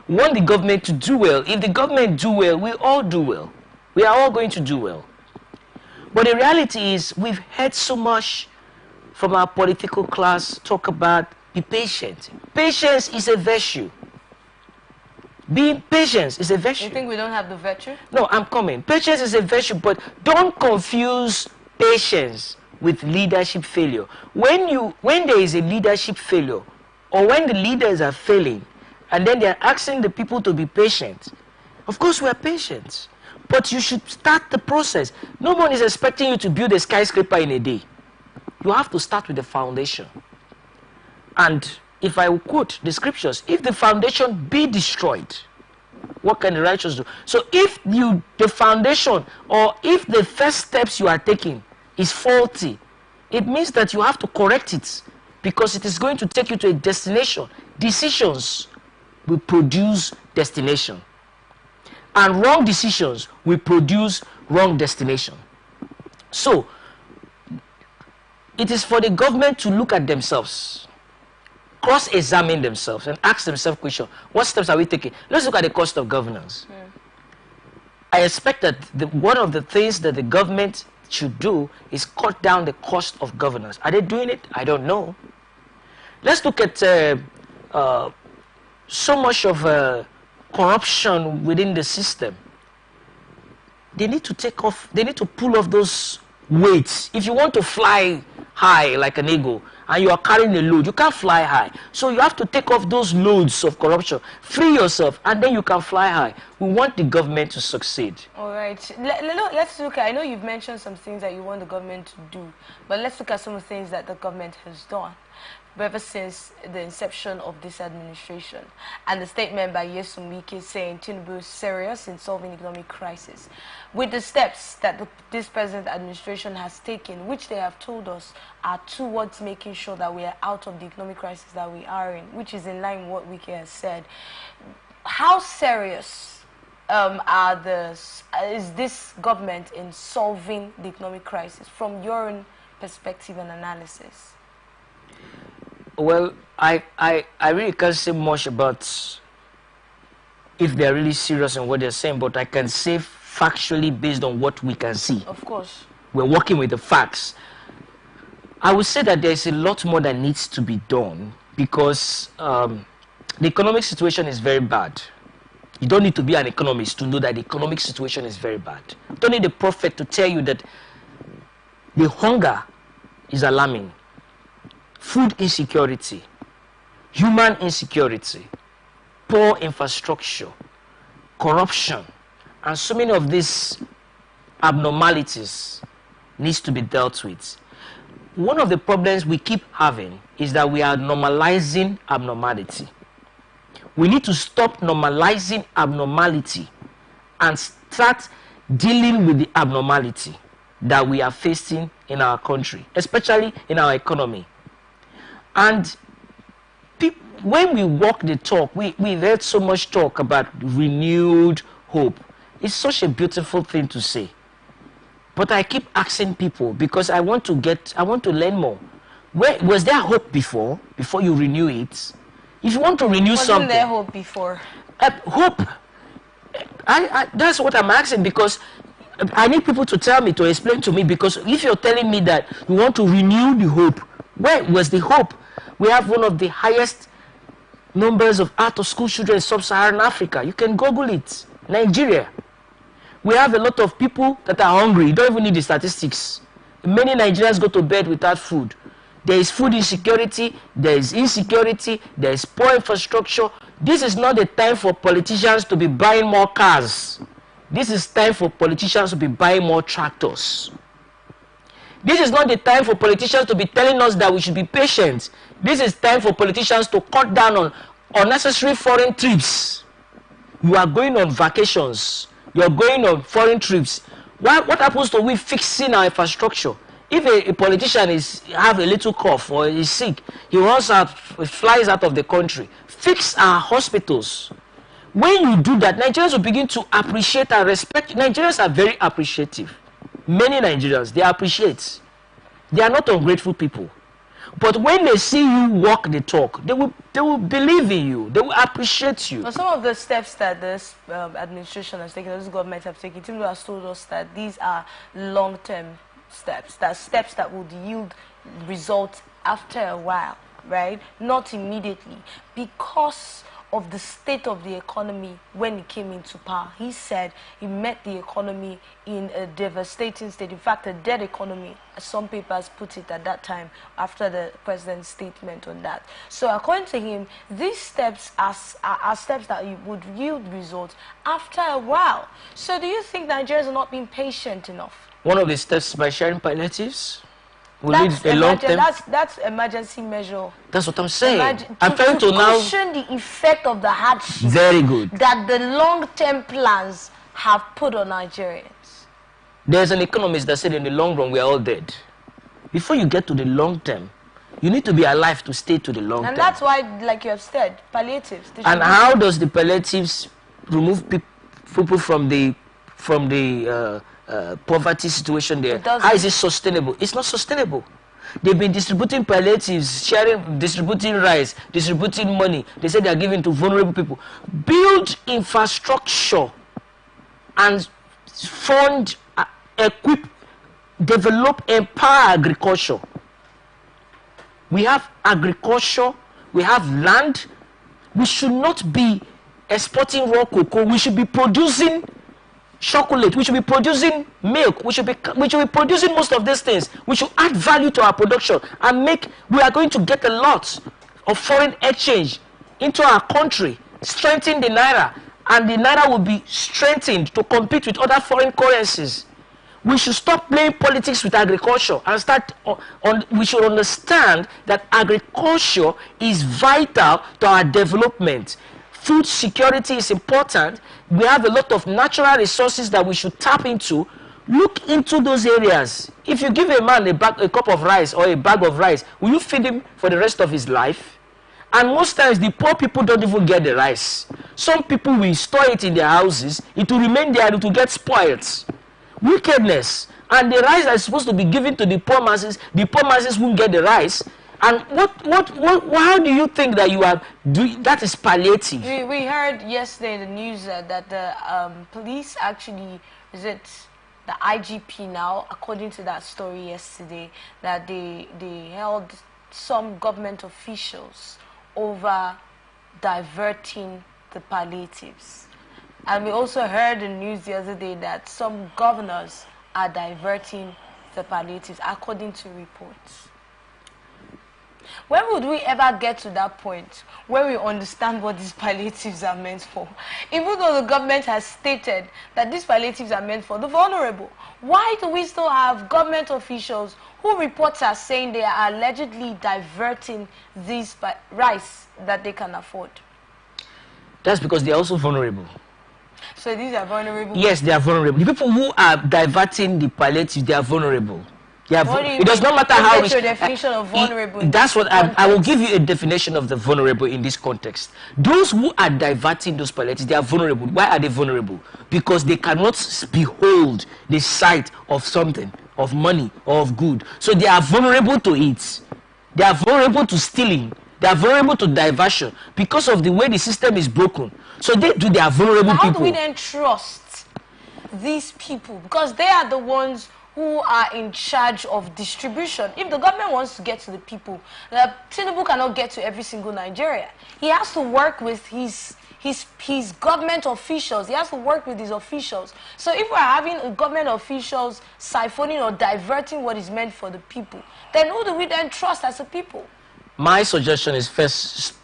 We want the government to do well. If the government do well, we all do well. We are all going to do well. But the reality is, we've heard so much from our political class talk about be patient. Patience is a virtue. Being patient is a virtue. You think we don't have the virtue? No, I'm coming. Patience is a virtue, but don't confuse patience with leadership failure. When there is a leadership failure, or when the leaders are failing, and then they're asking the people to be patient, of course we are patient, but you should start the process. No one is expecting you to build a skyscraper in a day. You have to start with the foundation. And if I quote the scriptures, if the foundation be destroyed, what can the righteous do? So if the foundation, or if the first steps you are taking is faulty, it means that you have to correct it, because it is going to take you to a destination. Decisions will produce destination, and wrong decisions will produce wrong destination. So it is for the government to look at themselves, cross-examine themselves, and ask themselves questions. What steps are we taking? Let's look at the cost of governance. I expect that one of the things that the government should do is cut down the cost of governance. Are they doing it? I don't know. Let's look at so much of corruption within the system. They need to pull off those weights. If you want to fly high like an eagle, and you are carrying a load. You can't fly high. So you have to take off those loads of corruption, free yourself, and then you can fly high. We want the government to succeed. All right. Let's look at, I know you've mentioned some things that you want the government to do, but let's look at some of the things that the government has done ever since the inception of this administration. And the statement by Nyesom Wike saying Tinubu is serious in solving economic crisis. With the steps that this present administration has taken, which they have told us are towards making sure that we are out of the economic crisis that we are in, which is in line with what Wike has said. How serious is this government in solving the economic crisis from your own perspective and analysis? Well, I really can't say much about if they're really serious in what they're saying, but I can say factually based on what we can see. Of course. We're working with the facts. I would say that there's a lot more that needs to be done because the economic situation is very bad. You don't need to be an economist to know that the economic situation is very bad. You don't need a prophet to tell you that the hunger is alarming. Food insecurity, human insecurity, poor infrastructure, corruption, and so many of these abnormalities needs to be dealt with. One of the problems we keep having is that we are normalizing abnormality. We need to stop normalizing abnormality and start dealing with the abnormality that we are facing in our country, especially in our economy. And when we walk the talk, we've heard so much talk about renewed hope. It's such a beautiful thing to say. But I keep asking people because I want to learn more. Was there hope before you renew it? If you want to renew something. Wasn't there hope before? Hope. That's what I'm asking because I need people to tell me, to explain to me, because if you're telling me that you want to renew the hope, where was the hope? We have one of the highest numbers of out-of-school children in sub-Saharan Africa. You can Google it. Nigeria. We have a lot of people that are hungry. You don't even need the statistics. Many Nigerians go to bed without food. There is food insecurity, there is insecurity, there is poor infrastructure. This is not the time for politicians to be buying more cars. This is time for politicians to be buying more tractors. This is not the time for politicians to be telling us that we should be patient. This is time for politicians to cut down on unnecessary foreign trips. You are going on vacations. You are going on foreign trips. What happens to we fixing our infrastructure? If a politician have a little cough or is sick, he flies out of the country. Fix our hospitals. When you do that, Nigerians will begin to appreciate and respect. Nigerians are very appreciative. Many Nigerians, they appreciate. They are not ungrateful people. But when they see you walk the talk, they will believe in you. They will appreciate you. Well, some of the steps that this administration has taken, this government have taken, Tinubu has told us that these are long-term steps that would yield results after a while, right? Not immediately, because of the state of the economy when he came into power. He said he met the economy in a devastating state. In fact, a dead economy, as some papers put it at that time, after the president's statement on that. So according to him, these steps are steps that would yield results after a while. So do you think Nigerians are not being patient enough? One of the steps by sharing palliatives will lead a long term. That's emergency measure. That's what I'm saying. I'm trying to now cushion the effect of the hardship. Very good. That the long-term plans have put on Nigerians. There's an economist that said in the long run we are all dead. Before you get to the long term, you need to be alive to stay to the long term. And that's why, like you have said, palliatives. And how does the palliatives remove people from the poverty situation there? How is it sustainable? It's not sustainable. They've been distributing palliatives, distributing rice, distributing money. They say they are giving to vulnerable people. Build infrastructure and fund, equip, develop, empower agriculture. We have agriculture, we have land. We should not be exporting raw cocoa. We should be producing chocolate, we should be producing milk, we should be producing most of these things. We should add value to our production and we are going to get a lot of foreign exchange into our country, strengthen the naira, and the naira will be strengthened to compete with other foreign currencies. We should stop playing politics with agriculture and we should understand that agriculture is vital to our development. Food security is important. We have a lot of natural resources that we should tap into. Look into those areas. If you give a man a cup of rice or a bag of rice, will you feed him for the rest of his life? And most times the poor people don't even get the rice. Some people will store it in their houses. It will remain there, it will get spoiled. Wickedness. And the rice that is supposed to be given to the poor masses won't get the rice. And how do you think that you are doing? That is palliative. We heard yesterday in the news that the police actually, is it the IGP now, according to that story yesterday, that they held some government officials over diverting the palliatives. And we also heard in the news the other day that some governors are diverting the palliatives, according to reports. When would we ever get to that point where we understand what these palliatives are meant for? Even though the government has stated that these palliatives are meant for the vulnerable, why do we still have government officials who reports are saying they are allegedly diverting these rice that they can afford? That's because they are also vulnerable. So these are vulnerable? Yes, they are vulnerable. The people who are diverting the palliatives, they are vulnerable. It does not matter how your definition of vulnerable. That's what I will give you a definition of the vulnerable in this context. Those who are diverting those palliatives, they are vulnerable. Why are they vulnerable? Because they cannot behold the sight of something, of money or of good. So they are vulnerable to it. They are vulnerable to stealing. They are vulnerable to diversion because of the way the system is broken. So they are vulnerable people. How do we then trust these people? Because they are the ones who are in charge of distribution. If the government wants to get to the people, Tinubu cannot get to every single Nigeria. He has to work with his government officials. He has to work with his officials. So if we're having government officials siphoning or diverting what is meant for the people, then who do we then trust as a people? My suggestion is first,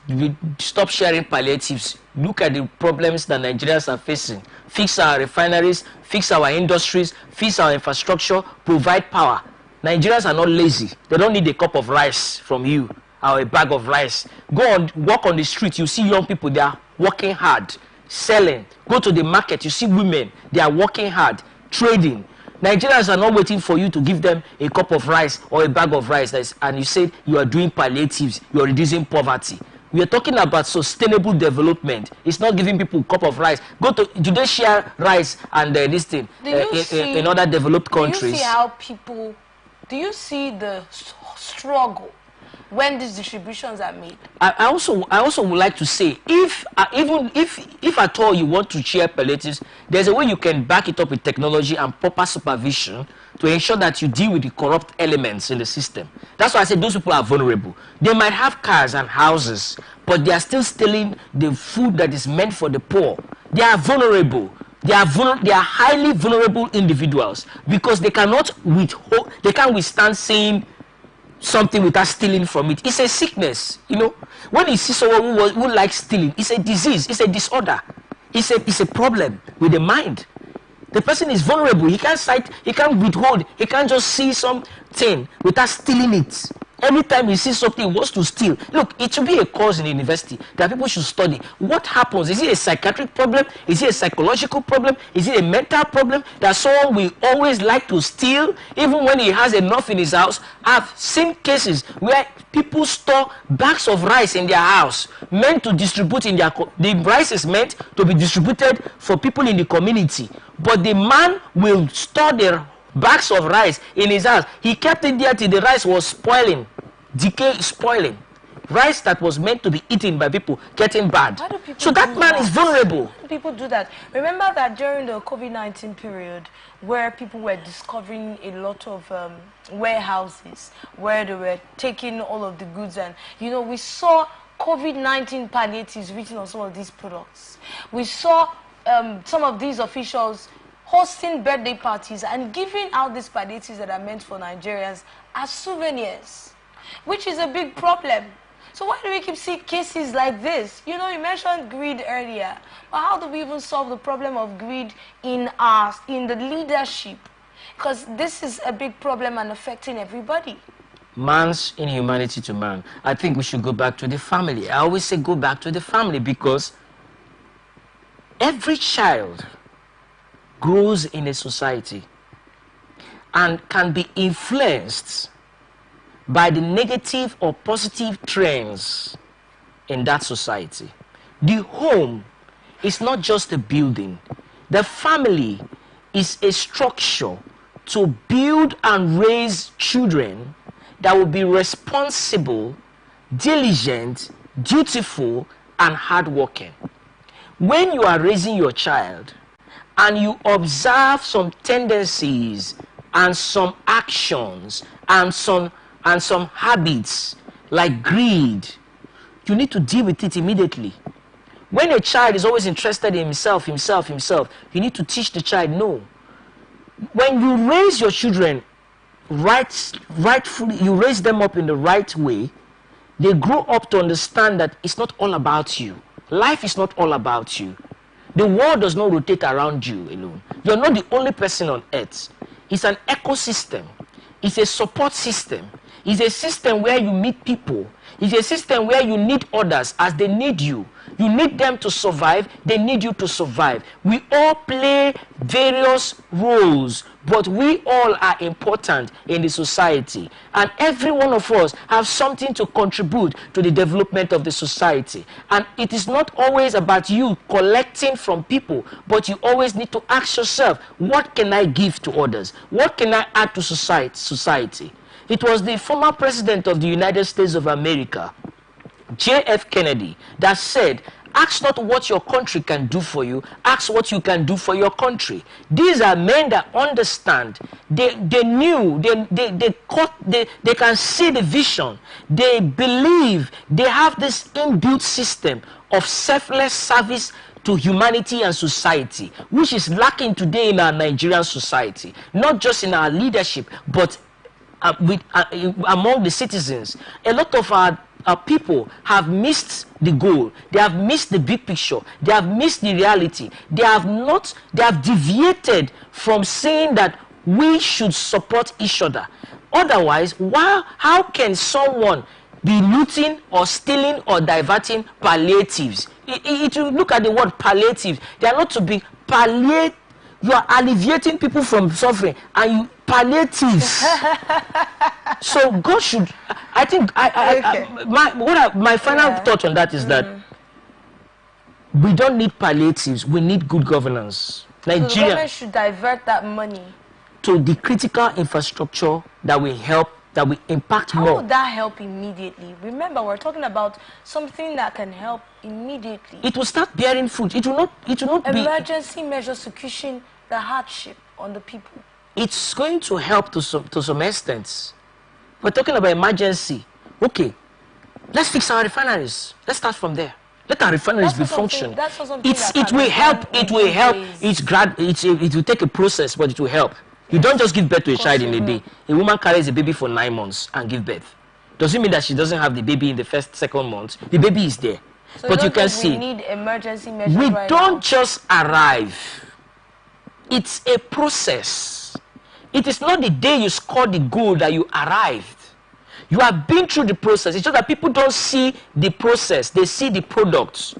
stop sharing palliatives. Look at the problems that Nigerians are facing. Fix our refineries, fix our industries, fix our infrastructure, provide power. Nigerians are not lazy. They don't need a cup of rice from you or a bag of rice. Walk on the street, you see young people, they are working hard, selling. Go to the market, you see women, they are working hard, trading. Nigerians are not waiting for you to give them a cup of rice or a bag of rice, and you say you are doing palliatives, you are reducing poverty. We are talking about sustainable development. It's not giving people a cup of rice. Do they share rice and this thing in other developed countries? Do you see the struggle when these distributions are made? I also would like to say, if at all you want to share palliatives, there's a way you can back it up with technology and proper supervision to ensure that you deal with the corrupt elements in the system. That's why I said those people are vulnerable. They might have cars and houses, but they are still stealing the food that is meant for the poor. They are vulnerable. They are highly vulnerable individuals because they cannot withhold, they can't withstand saying something without stealing from it. It's a sickness, you know. When you see someone who likes stealing, it's a disease, it's a disorder, it's a problem with the mind. The person is vulnerable. He can't withhold, he can't just see something without stealing it. Anytime he sees something he wants to steal. Look, it should be a course in the university that people should study. What happens? Is it a psychiatric problem? Is it a psychological problem? Is it a mental problem that someone will always like to steal even when he has enough in his house? I've seen cases where people store bags of rice in their house meant to distribute in their the rice is meant to be distributed for people in the community, but the man will store their bags of rice in his house. He kept it there till the rice was spoiling, spoiling. Rice that was meant to be eaten by people getting bad. So that man is vulnerable. Why do people do that? Remember that during the COVID-19 period where people were discovering a lot of warehouses where they were taking all of the goods, and you know, we saw COVID-19 palliatives written on some of these products. We saw some of these officials hosting birthday parties and giving out these palliatives that are meant for Nigerians as souvenirs, which is a big problem. So why do we keep seeing cases like this? You know, you mentioned greed earlier, but how do we even solve the problem of greed in the leadership? Because this is a big problem and affecting everybody. Man's inhumanity to man. I think we should go back to the family. I always say go back to the family, because every child grows in a society and can be influenced by the negative or positive trends in that society. The home is not just a building. The family is a structure to build and raise children that will be responsible, diligent, dutiful, and hardworking. When you are raising your child and you observe some tendencies and some actions and some habits like greed, you need to deal with it immediately. When a child is always interested in himself, you need to teach the child no. When you raise your children rightfully, you raise them up in the right way, they grow up to understand that it's not all about you. Life is not all about you. The world does not rotate around you alone. You're not the only person on earth. It's an ecosystem. It's a support system. It's a system where you meet people. It's a system where you need others as they need you. You need them to survive. They need you to survive. We all play various roles, but we all are important in the society. And every one of us have something to contribute to the development of the society. And it is not always about you collecting from people, but you always need to ask yourself, what can I give to others? What can I add to society? It was the former president of the United States of America, J.F. Kennedy, that said, ask not what your country can do for you, ask what you can do for your country. These are men that understand. They knew, they can see the vision. They believe they have this inbuilt system of selfless service to humanity and society, which is lacking today in our Nigerian society, not just in our leadership, but among the citizens. A lot of our people have missed the goal. They have missed the big picture. They have missed the reality. They have deviated from saying that we should support each other. Otherwise, how can someone be looting or stealing or diverting palliatives? If you look at the word palliatives, they are not to be palliate. You are alleviating people from suffering, and you palliatives. So God should. I think my final thought on that is that we don't need palliatives. We need good governance. Nigeria, so the government should divert that money to the critical infrastructure that will help, that will impact more. How would that help immediately? Remember, we're talking about something that can help immediately. It will start bearing fruit. It will not be emergency measures to cushion the hardship on the people. It's going to help to some extent. We're talking about emergency. Okay, let's fix our refineries. Let's start from there. Let our refineries be functioning. It will help. It will help. It will take a process, but it will help. You don't just give birth to a child in a day. A woman carries a baby for 9 months and give birth. Doesn't mean that she doesn't have the baby in the first, second month. The baby is there. So but you can see, we need emergency measures. We right don't now. just arrive. It's a process. It is not the day you score the goal that you arrived. You have been through the process. It's just that people don't see the process. They see the products.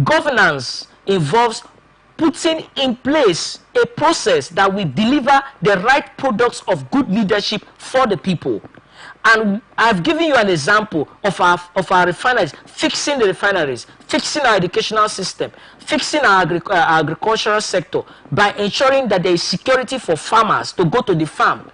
Governance involves putting in place a process that will deliver the right products of good leadership for the people. And I've given you an example of our refineries, fixing the refineries, fixing our educational system, fixing our agricultural sector by ensuring that there is security for farmers to go to the farm.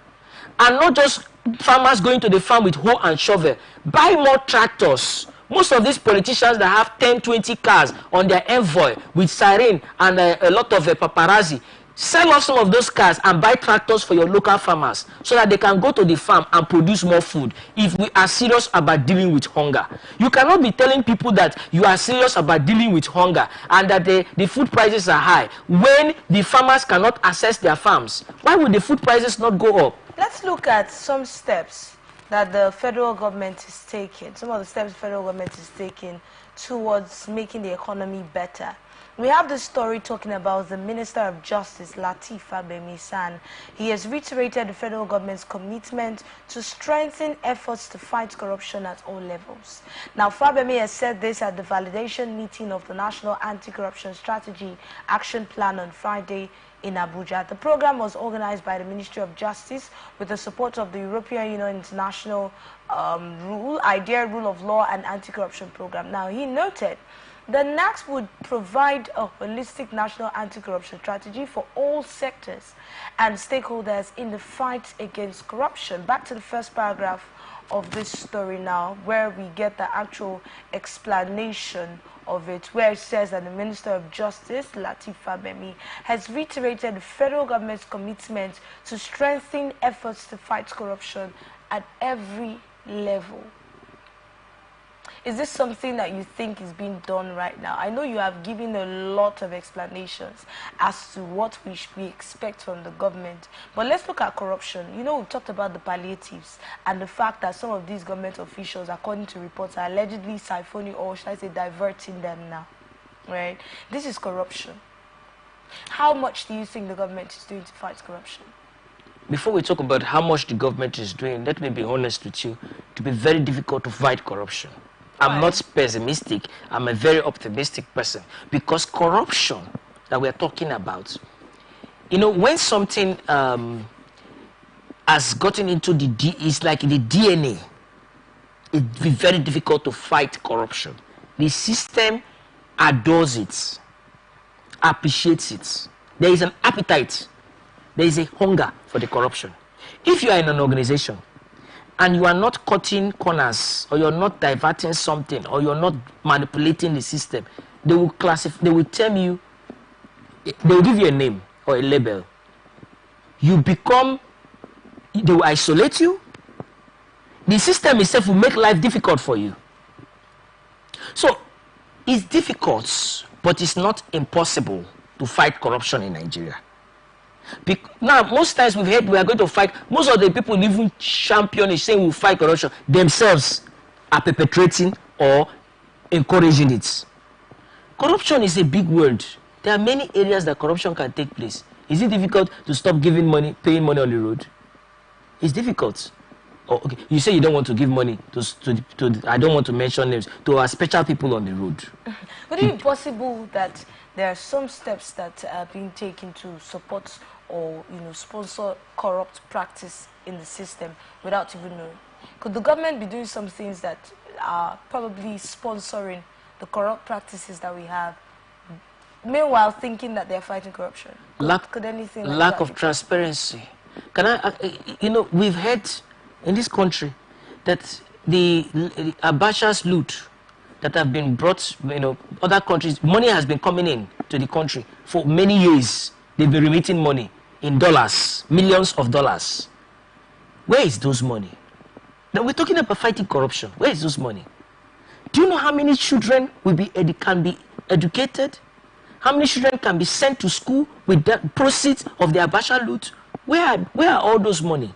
And not just farmers going to the farm with hoe and shovel. Buy more tractors. Most of these politicians that have 10, 20 cars on their envoy with siren and a lot of paparazzi, Sell off some of those cars and buy tractors for your local farmers so that they can go to the farm and produce more food if we are serious about dealing with hunger. You cannot be telling people that you are serious about dealing with hunger and that the food prices are high when the farmers cannot access their farms. Why would the food prices not go up? Let's look at some steps that the federal government is taking, some of the steps the federal government is taking towards making the economy better. We have this story talking about the Minister of Justice, Lateef Fagbemi. He has reiterated the federal government's commitment to strengthen efforts to fight corruption at all levels. Now, Fagbemi has said this at the validation meeting of the National Anti-Corruption Strategy Action Plan on Friday in Abuja. The program was organized by the Ministry of Justice with the support of the European Union International Rule of Law and Anti-Corruption Program. Now, he noted the NACS would provide a holistic national anti-corruption strategy for all sectors and stakeholders in the fight against corruption. Back to the first paragraph of this story now, where we get the actual explanation of it, where it says that the Minister of Justice, Lateef Fagbemi, has reiterated the federal government's commitment to strengthen efforts to fight corruption at every level. Is this something that you think is being done right now? I know you have given a lot of explanations as to what we expect from the government, but let's look at corruption. You know, we've talked about the palliatives and the fact that some of these government officials, according to reports, are allegedly siphoning, or should I say diverting them now, right? This is corruption. How much do you think the government is doing to fight corruption? Before we talk about how much the government is doing, let me be honest with you, to be very difficult to fight corruption. I'm not pessimistic. I'm a very optimistic person, because corruption that we're talking about, you know, when something has gotten into it's like the DNA, it'd be very difficult to fight corruption. The system adores it, appreciates it. There is an appetite. There is a hunger for the corruption. If you are in an organization and you are not cutting corners, or you're not diverting something, or you're not manipulating the system, they will classify, they will tell you, they will give you a name or a label. You become, they will isolate you. The system itself will make life difficult for you. So it's difficult, but it's not impossible to fight corruption in Nigeria. Now, most times we've heard we are going to fight. Most of the people even championing, saying we'll fight corruption, themselves are perpetrating or encouraging it. Corruption is a big word. There are many areas that corruption can take place. Is it difficult to stop giving money, paying money on the road? It's difficult. Oh, okay. You say you don't want to give money to I don't want to mention names, to our special people on the road. Would it be possible that there are some steps that are being taken to support or, you know, sponsor corrupt practice in the system without even knowing? Could the government be doing some things that are probably sponsoring the corrupt practices that we have, meanwhile thinking that they're fighting corruption? Could anything like lack that of transparency? Can you know, we've heard in this country that the Abacha's loot that have been brought, you know, other countries, money has been coming in to the country for many years. They've been remitting money in dollars, millions of dollars. Where is those money? Now we're talking about fighting corruption. Where is those money? Do you know how many children can be educated? How many children can be sent to school with the proceeds of the Abacha loot? Where are all those money?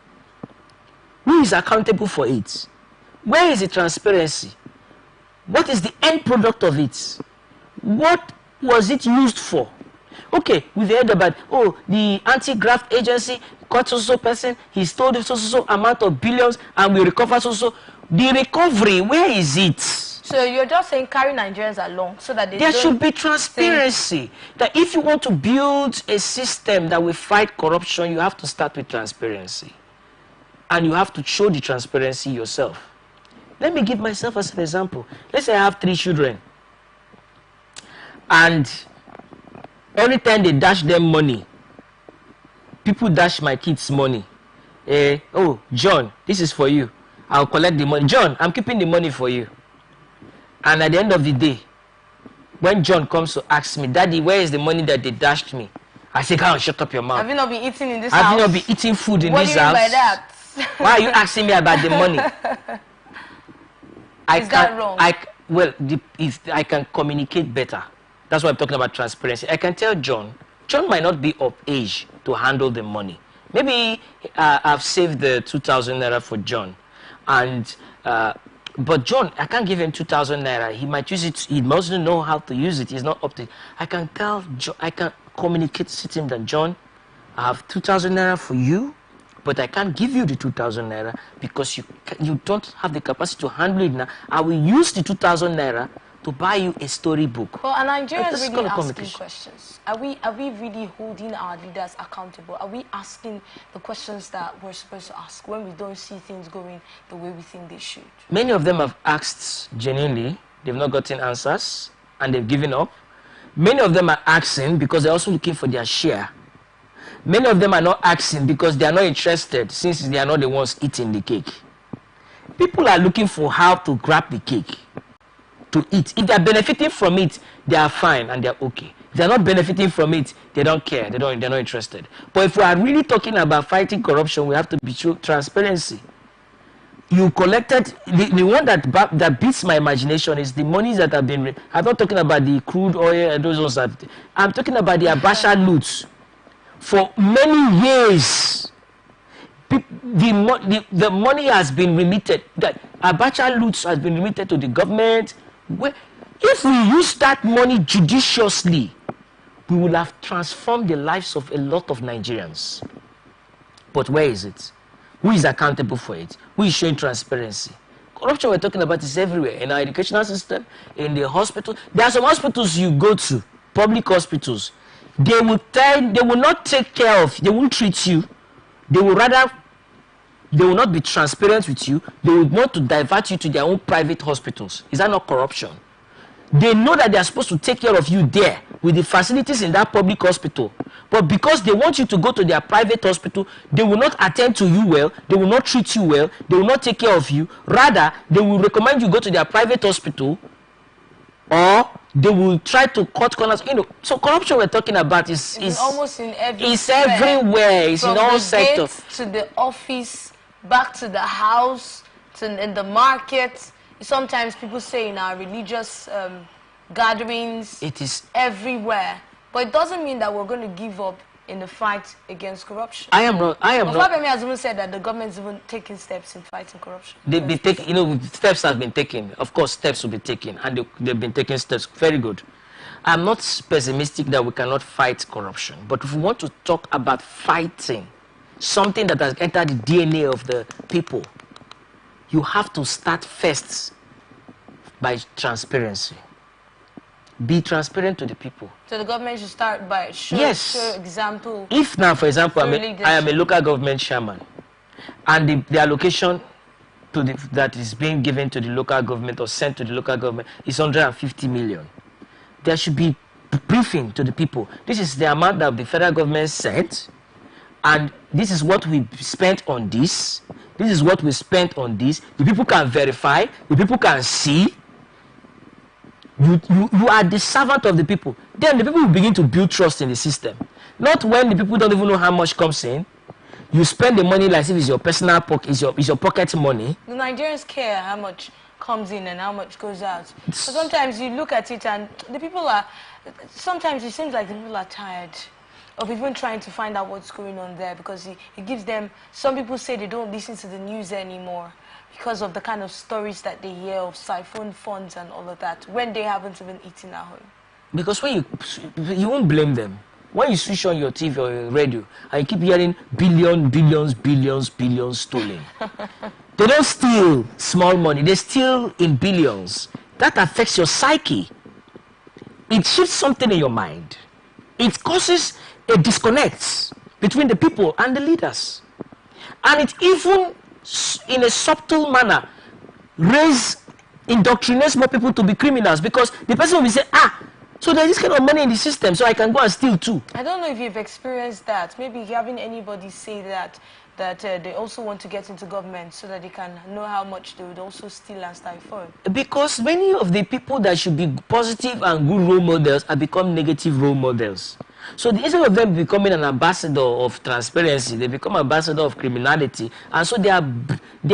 Who is accountable for it? Where is the transparency? What is the end product of it? What was it used for? Okay, we've heard about, oh, the anti-graft agency caught so person, he stole so amount of billions, and we recover so. The recovery, where is it? So you're just saying carry Nigerians along so that there should be transparency. That if you want to build a system that will fight corruption, you have to start with transparency. And you have to show the transparency yourself. Let me give myself as an example. Let's say I have 3 children. And every time they dash them money, people dash my kids money. Oh, John, this is for you. I'll collect the money. John, I'm keeping the money for you. And at the end of the day, when John comes to ask me, Daddy, where is the money that they dashed me? I say, "Come on, shut up your mouth." Have you not been eating in this Have house? you not been eating food in what this do you house? mean by that? Why are you asking me about the money? Is that wrong? I can communicate better. That's why I'm talking about transparency. I can tell John might not be of age to handle the money. Maybe I've saved the 2,000 naira for John, and but John, I can't give him 2,000 naira. He might use it. He mustn't know how to use it. He's not up to it. I can tell John, I can communicate to him that, John, I have 2,000 naira for you, but I can't give you the 2,000 naira because you don't have the capacity to handle it now. I will use the 2,000 naira to buy you a storybook. Well, are Nigerians really asking questions? Are we really holding our leaders accountable? Are we asking the questions that we're supposed to ask when we don't see things going the way we think they should? Many of them have asked genuinely. They've not gotten answers and they've given up. Many of them are asking because they're also looking for their share. Many of them are not asking because they are not interested, since they are not the ones eating the cake. People are looking for how to grab the cake to eat. If they are benefiting from it, they are fine and they are okay. If they are not benefiting from it, they don't care. They're not interested. But if we are really talking about fighting corruption, we have to be true transparency. You collected the one that beats my imagination is the monies that have been. I'm not talking about the crude oil and those ones. I'm talking about the Abacha loots. For many years, the money has been remitted. That Abacha loots has been remitted to the government. If we use that money judiciously, we will have transformed the lives of a lot of Nigerians. But where is it? Who is accountable for it? Who is showing transparency? Corruption we're talking about is everywhere. In our educational system, in the hospital. There are some hospitals you go to, public hospitals. They will not take care of you. They won't treat you. They will not be transparent with you. They will want to divert you to their own private hospitals. Is that not corruption? They know that they are supposed to take care of you there with the facilities in that public hospital. But because they want you to go to their private hospital, they will not attend to you well. They will not treat you well. They will not take care of you. Rather, they will recommend you go to their private hospital, or they will try to cut corners. So corruption we're talking about is almost in every. It's everywhere. It's in all sectors. To the office, back to the house, in the market. Sometimes people say in our religious gatherings. It is everywhere. But it doesn't mean that we're going to give up in the fight against corruption. I am not. Fabemi has even said that the government is even taking steps in fighting corruption. Steps have been taken. Of course, steps will be taken, and they've been taking steps. Very good. I'm not pessimistic that we cannot fight corruption, but if we want to talk about fighting something that has entered the DNA of the people, you have to start first by transparency. Be transparent to the people. So the government should start by show example. If now, for example, I am a local government chairman, and the allocation that is being given to the local government or sent to the local government is 150 million. There should be briefing to the people. This is the amount that the federal government sent, and this is what we spent on this. This is what we spent on this. The people can verify. The people can see. You are the servant of the people. Then the people will begin to build trust in the system. Not when the people don't even know how much comes in. You spend the money like if it's your personal pocket, it's your pocket money. The Nigerians care how much comes in and how much goes out. But sometimes you look at it and the people are, sometimes it seems like the people are tired of even trying to find out what's going on there, because it gives them, some people say they don't listen to the news anymore because of the kind of stories that they hear of siphon funds and all of that when they haven't even eaten at home. Because when you won't blame them. When you switch on your TV or your radio and you keep hearing billions stolen. They don't steal small money, they steal in billions. That affects your psyche. It shifts something in your mind. It causes a disconnect between the people and the leaders. And it even, in a subtle manner, indoctrinates more people to be criminals, because the person will say, so there's this kind of money in the system, so I can go and steal too. I don't know if you've experienced that. Maybe having anybody say that they also want to get into government so that they can know how much they would also steal and siphon. Because many of the people that should be positive and good role models have become negative role models. So instead of them becoming an ambassador of transparency, they become ambassador of criminality, and so they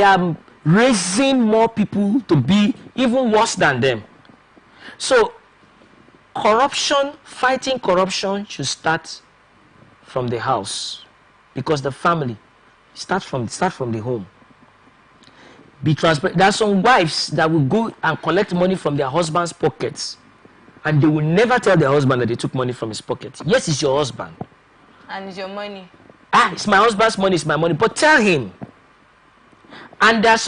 are raising more people to be even worse than them. So fighting corruption should start from the house, because the family start from the home. Be transparent. There are some wives that will go and collect money from their husband's pockets, and they will never tell their husband that they took money from his pocket. Yes, it's your husband. And it's your money. It's my husband's money, it's my money. But tell him. And there are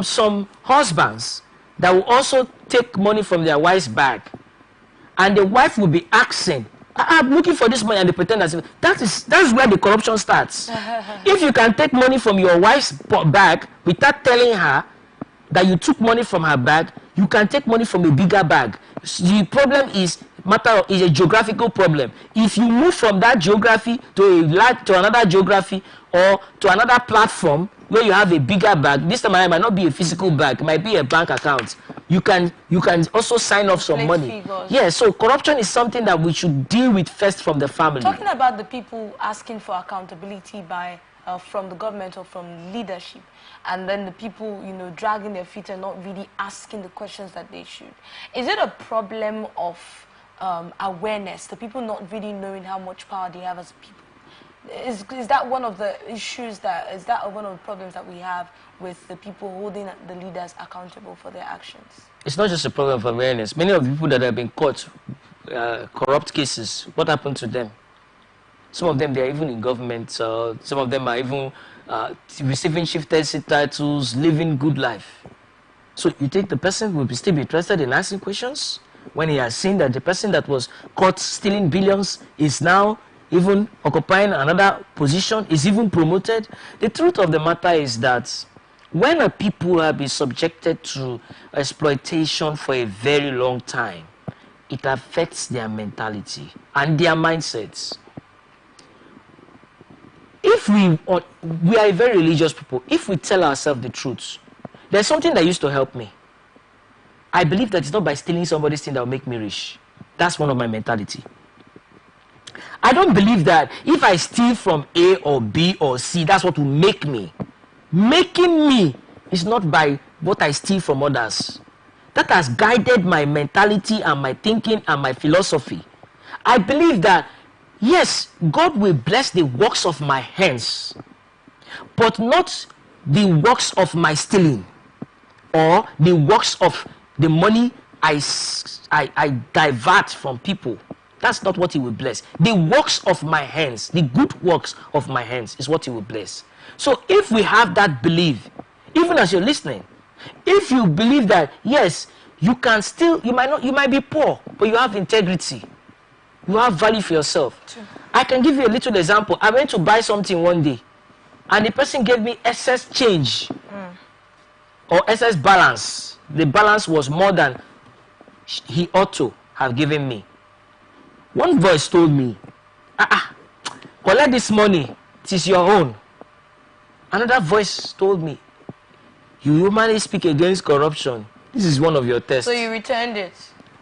some husbands that will also take money from their wife's bag. And the wife will be asking, I'm looking for this money, and they pretend that's where the corruption starts. If you can take money from your wife's bag without telling her that you took money from her bag, you can take money from a bigger bag. The problem is a geographical problem. If you move from that geography to another geography or to another platform where you have a bigger bag, this time it might not be a physical bag, it might be a bank account. You can also sign off some money. Yeah, so corruption is something that we should deal with first from the family. Talking about the people asking for accountability from the government or from leadership, and then the people, dragging their feet and not really asking the questions that they should. Is it a problem of awareness, the people not really knowing how much power they have as people? Is that one of the issues is that one of the problems that we have with the people holding the leaders accountable for their actions? It's not just a problem of awareness. Many of the people that have been caught, corrupt cases, what happened to them? Some of them, they are even in government. Some of them are even receiving chieftaincy titles, living good life. So you think the person will still be interested in asking questions when he has seen that the person that was caught stealing billions is now even occupying another position, is even promoted? The truth of the matter is that when a people have been subjected to exploitation for a very long time, it affects their mentality and their mindsets. If we are a very religious people, if we tell ourselves the truth, there's something that used to help me. I believe that it's not by stealing somebody's thing that will make me rich. That's one of my mentality. I don't believe that if I steal from A or B or C, that's what will make me. Making me is not by what I steal from others. That has guided my mentality and my thinking and my philosophy. I believe that, yes, God will bless the works of my hands, but not the works of my stealing or the works of the money I divert from people. That's not what he will bless. The works of my hands, the good works of my hands is what he will bless. So if we have that belief, even as you're listening, if you believe that, yes, you can still, you might be poor, but you have integrity. You have value for yourself. True. I can give you a little example. I went to buy something one day, and the person gave me excess change or excess balance. The balance was more than he ought to have given me. One voice told me, collect this money, it is your own. Another voice told me, you humanly speak against corruption. This is one of your tests. So you returned it?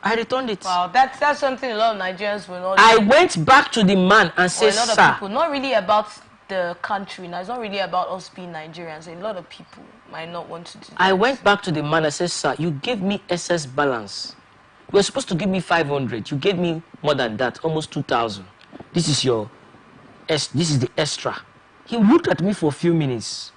I returned it. Wow, that's something a lot of Nigerians will not do. I went back to the man and said, sir. A lot of people, not really about the country now, it's not really about us being Nigerians. A lot of people might not want to do that. I went back to the man and said, sir, you gave me excess balance. You were supposed to give me 500. You gave me more than that, almost 2,000. This is the extra. He looked at me for a few minutes.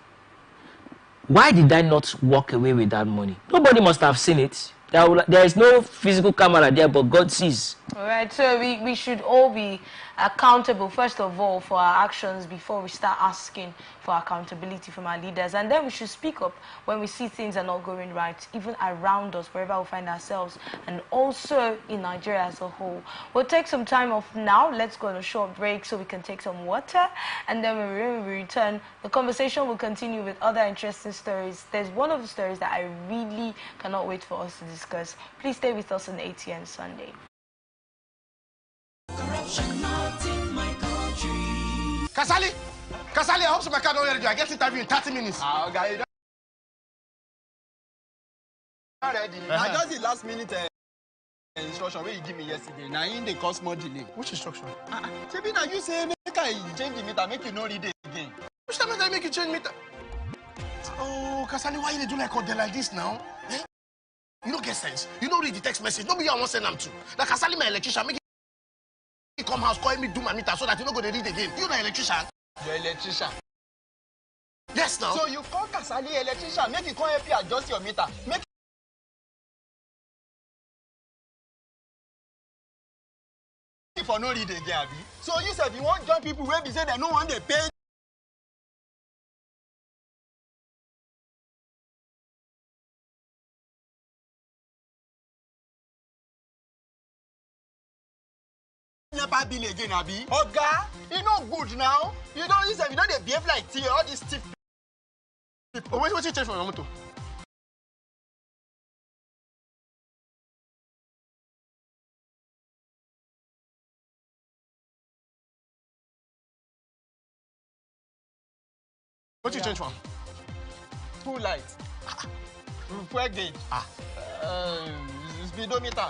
Why did I not walk away with that money? Nobody must have seen it. There is no physical camera there, but God sees. All right, so we should all be accountable, first of all, for our actions before we start asking for accountability from our leaders. And then we should speak up when we see things are not going right, even around us, wherever we find ourselves, and also in Nigeria as a whole. We'll take some time off now. Let's go on a short break so we can take some water. And then when we return, the conversation will continue with other interesting stories. There's one of the stories that I really cannot wait for us to discuss. Please stay with us on Atn Sunday. Corruption not in my country. Kasali, I hope so my car don't ready. I get interview in 30 minutes. Okay, you don't ready. I just the last minute instruction wey you give me yesterday. Now in dey cause more delay. Which instruction? Shebi na you say make I change the meter, make you no read it again. Which time I make you change meter? Oh, Kasali, why you dey do like this now? Eh? You don't get sense. You don't read the text message. Nobody I want send them to. Like Kasali, my electrician, make him come house, call me do my meter so that you don't go to read again. You the electrician? Your electrician. Yes, now. So you call Kasali electrician, make you come help you adjust your meter. Make for no read again, abi. So you said you want join people where be say they no want they pay. Never bill again, abi. Oga, you no good now. You don't use them. You don't they behave like tea. All these stiff people. Oh, what you change from your motor? What you change from? Full light. Fuel gauge. Speedometer.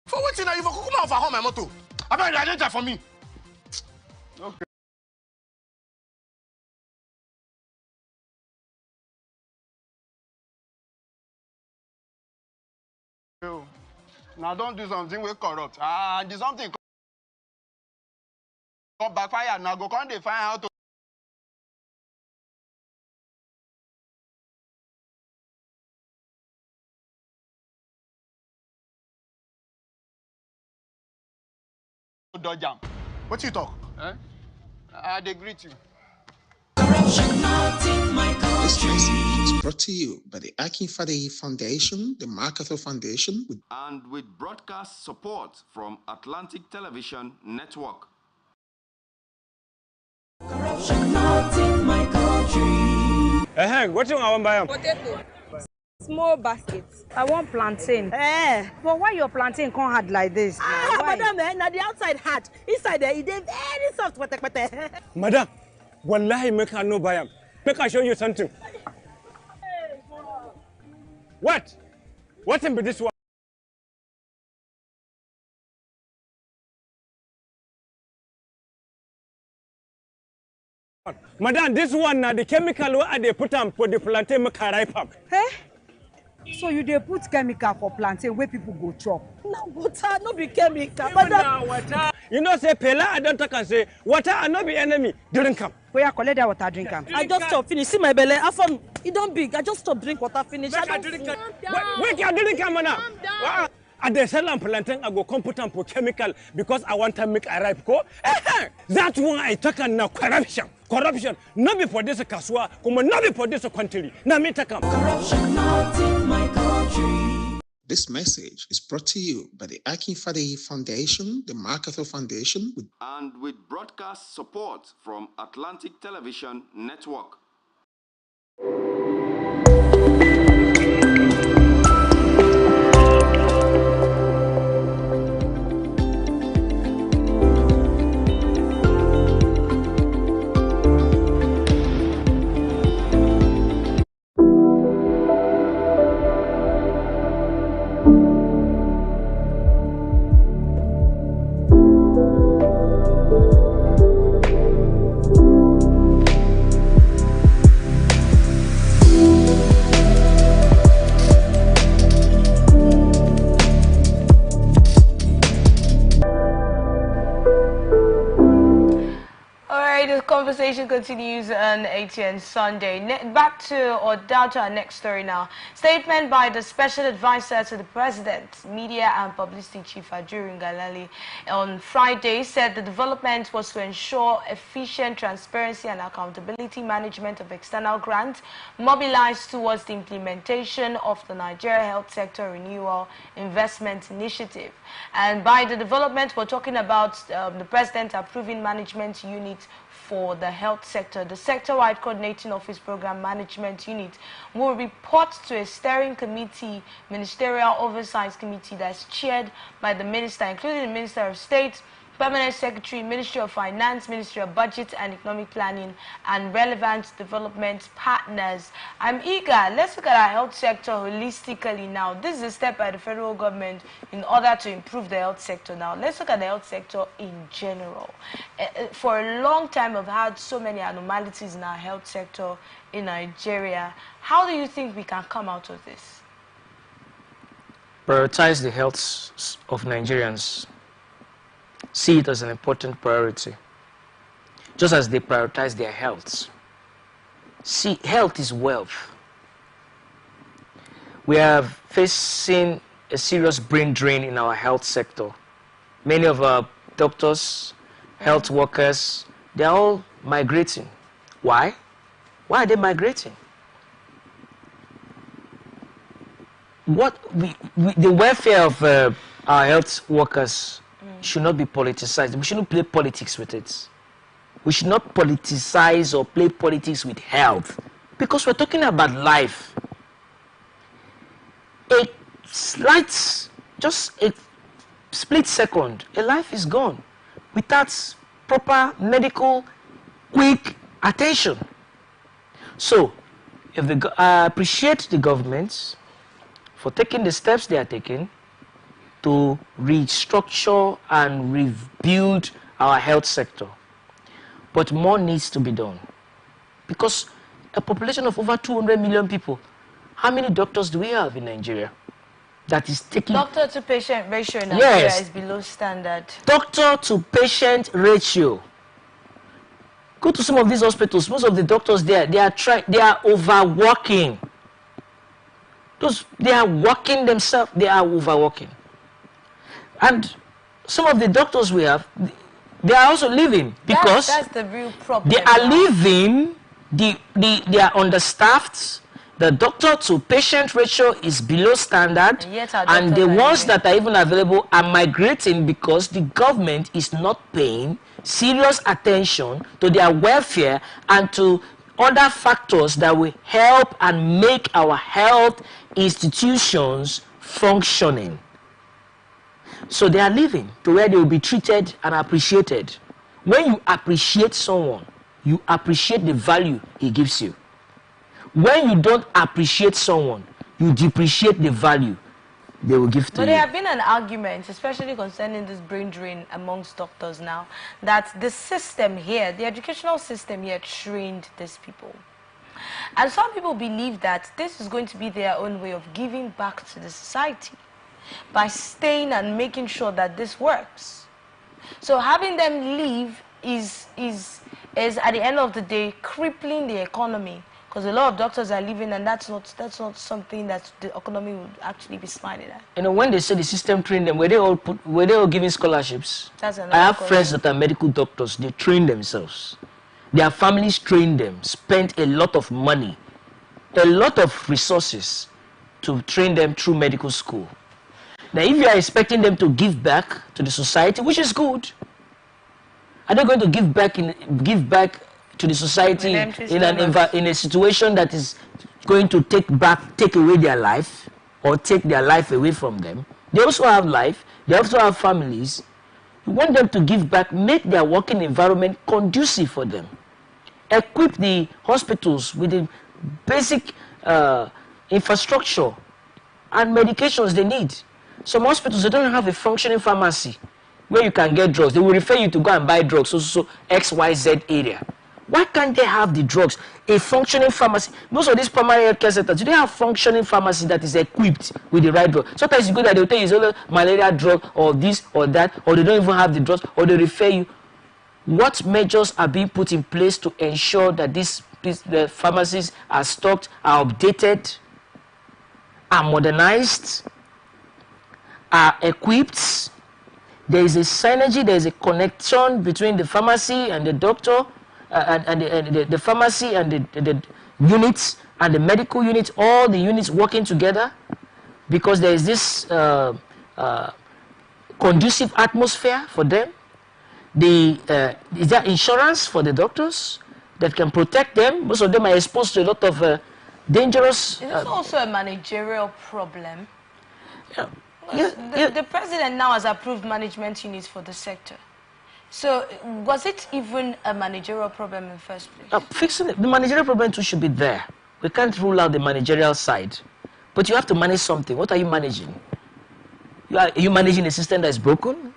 For what you know, you for come out for home my motor. I better identify for me. Okay. Now don't do something we corrupt. Do something come backfire. Now go come they find how to dodge jam. What you talk? Eh? I dey greet you. This message is brought to you by the Atn Sunday Foundation, the MacArthur Foundation, and with broadcast support from Atlantic Television Network. Corruption not in my country. What do you want to buy? Potato. Small baskets. I want plantain. But why your plantain can't hard like this? Madam, now the outside hard. Inside there, it is very soft. Madam, wallahi make I no buy am. Make I show you something. What? What in this one? Madam, this one now the chemical where they put on for the plantain make ripe up. Hey? So you dey put chemical for plantain where people go chop? Now water no be chemical. Madam, water. You know say Pela I don't talk and say water and not be enemy. Drink am. Where you collect that water, drink am. I just stop finish. See my belly. I found it don't big. I just stop drink water finish. I don't drink. Wait, you drink am now. I dey sell am plantain, I go come put am for chemical because I want to make a ripe go. That one I talk and now corruption. Corruption. Not be for this kaswa, come not be for this country. Now me take am. Corruption not in my country. This message is brought to you by the Atn Sunday Foundation, the MacArthur Foundation, and with broadcast support from Atlantic Television Network. Conversation continues on Atn Sunday. Back to or down to our next story now. Statement by the Special Advisor to the President, Media and Publicity Chief Ajuri Ngalali on Friday said the development was to ensure efficient transparency and accountability management of external grants mobilized towards the implementation of the Nigeria Health Sector Renewal Investment Initiative. And by the development, we're talking about the President approving management unit for the health sector. The sector-wide coordinating office program management unit will report to a steering committee, ministerial oversight committee that's chaired by the minister, including the Minister of State, Permanent Secretary, Ministry of Finance, Ministry of Budget and Economic Planning, and relevant development partners. I'm eager. Let's look at our health sector holistically now. This is a step by the federal government in order to improve the health sector now. Let's look at the health sector in general. For a long time, we've had so many anomalies in our health sector in Nigeria. How do you think we can come out of this? Prioritize the health of Nigerians. See it as an important priority, just as they prioritize their health. See, health is wealth. We are facing a serious brain drain in our health sector. Many of our doctors, health workers, they're all migrating. Why? Why are they migrating? The welfare of our health workers should not be politicized. We shouldn't play politics with it. We should not politicize or play politics with health, because we're talking about life. Just a split second, a life is gone without proper medical, quick attention. So, I appreciate the government for taking the steps they are taking to restructure and rebuild our health sector. But more needs to be done. Because a population of over 200 million people, how many doctors do we have in Nigeria? That is taking... Doctor to patient ratio in Nigeria is below standard. Doctor to patient ratio. Go to some of these hospitals, most of the doctors there, they are overworking. They are working themselves, they are overworking. And some of the doctors we have, they are also leaving because that's the real problem. They are leaving, they are understaffed, the doctor to patient ratio is below standard, and the ones that are even available are migrating because the government is not paying serious attention to their welfare and to other factors that will help and make our health institutions functioning. So they are living to where they will be treated and appreciated. When you appreciate someone, you appreciate the value he gives you. When you don't appreciate someone, you depreciate the value they will give to you. But there have been an argument, especially concerning this brain drain amongst doctors now, that the system here, the educational system here, trained these people. And some people believe that this is going to be their own way of giving back to the society by staying and making sure that this works. So having them leave is at the end of the day crippling the economy, because a lot of doctors are leaving, and that's not something that the economy would actually be smiling at. You know, when they say the system trained them, were they all giving scholarships? That's I have friends that are medical doctors. They train themselves. Their families train them, spent a lot of money, a lot of resources to train them through medical school. Now, if you are expecting them to give back to the society, which is good, are they going to give back to the society in a situation that is going to take away their life or take their life away from them? They also have life. They also have families. You want them to give back, make their working environment conducive for them. Equip the hospitals with the basic infrastructure and medications they need. Some hospitals, they don't have a functioning pharmacy where you can get drugs. They will refer you to go and buy drugs, so XYZ area. Why can't they have the drugs? A functioning pharmacy. Most of these primary health care centers, do they have functioning pharmacy that is equipped with the right drug? Sometimes you go there, they'll tell you it's only malaria drug or this or that, or they don't even have the drugs, or they refer you. What measures are being put in place to ensure that the pharmacies are stocked, are updated, are modernized, are equipped? There is a synergy, there is a connection between the pharmacy and the doctor, and the pharmacy and the units and the medical units, all the units working together, because there is this conducive atmosphere for them. Is there insurance for the doctors that can protect them? Most of them are exposed to a lot of dangerous... Is this also a managerial problem? Yeah. The president now has approved management units for the sector. So, was it even a managerial problem in the first place? Fixing it, the managerial problem too should be there. We can't rule out the managerial side. But you have to manage something. What are you managing? Are you managing a system that is broken?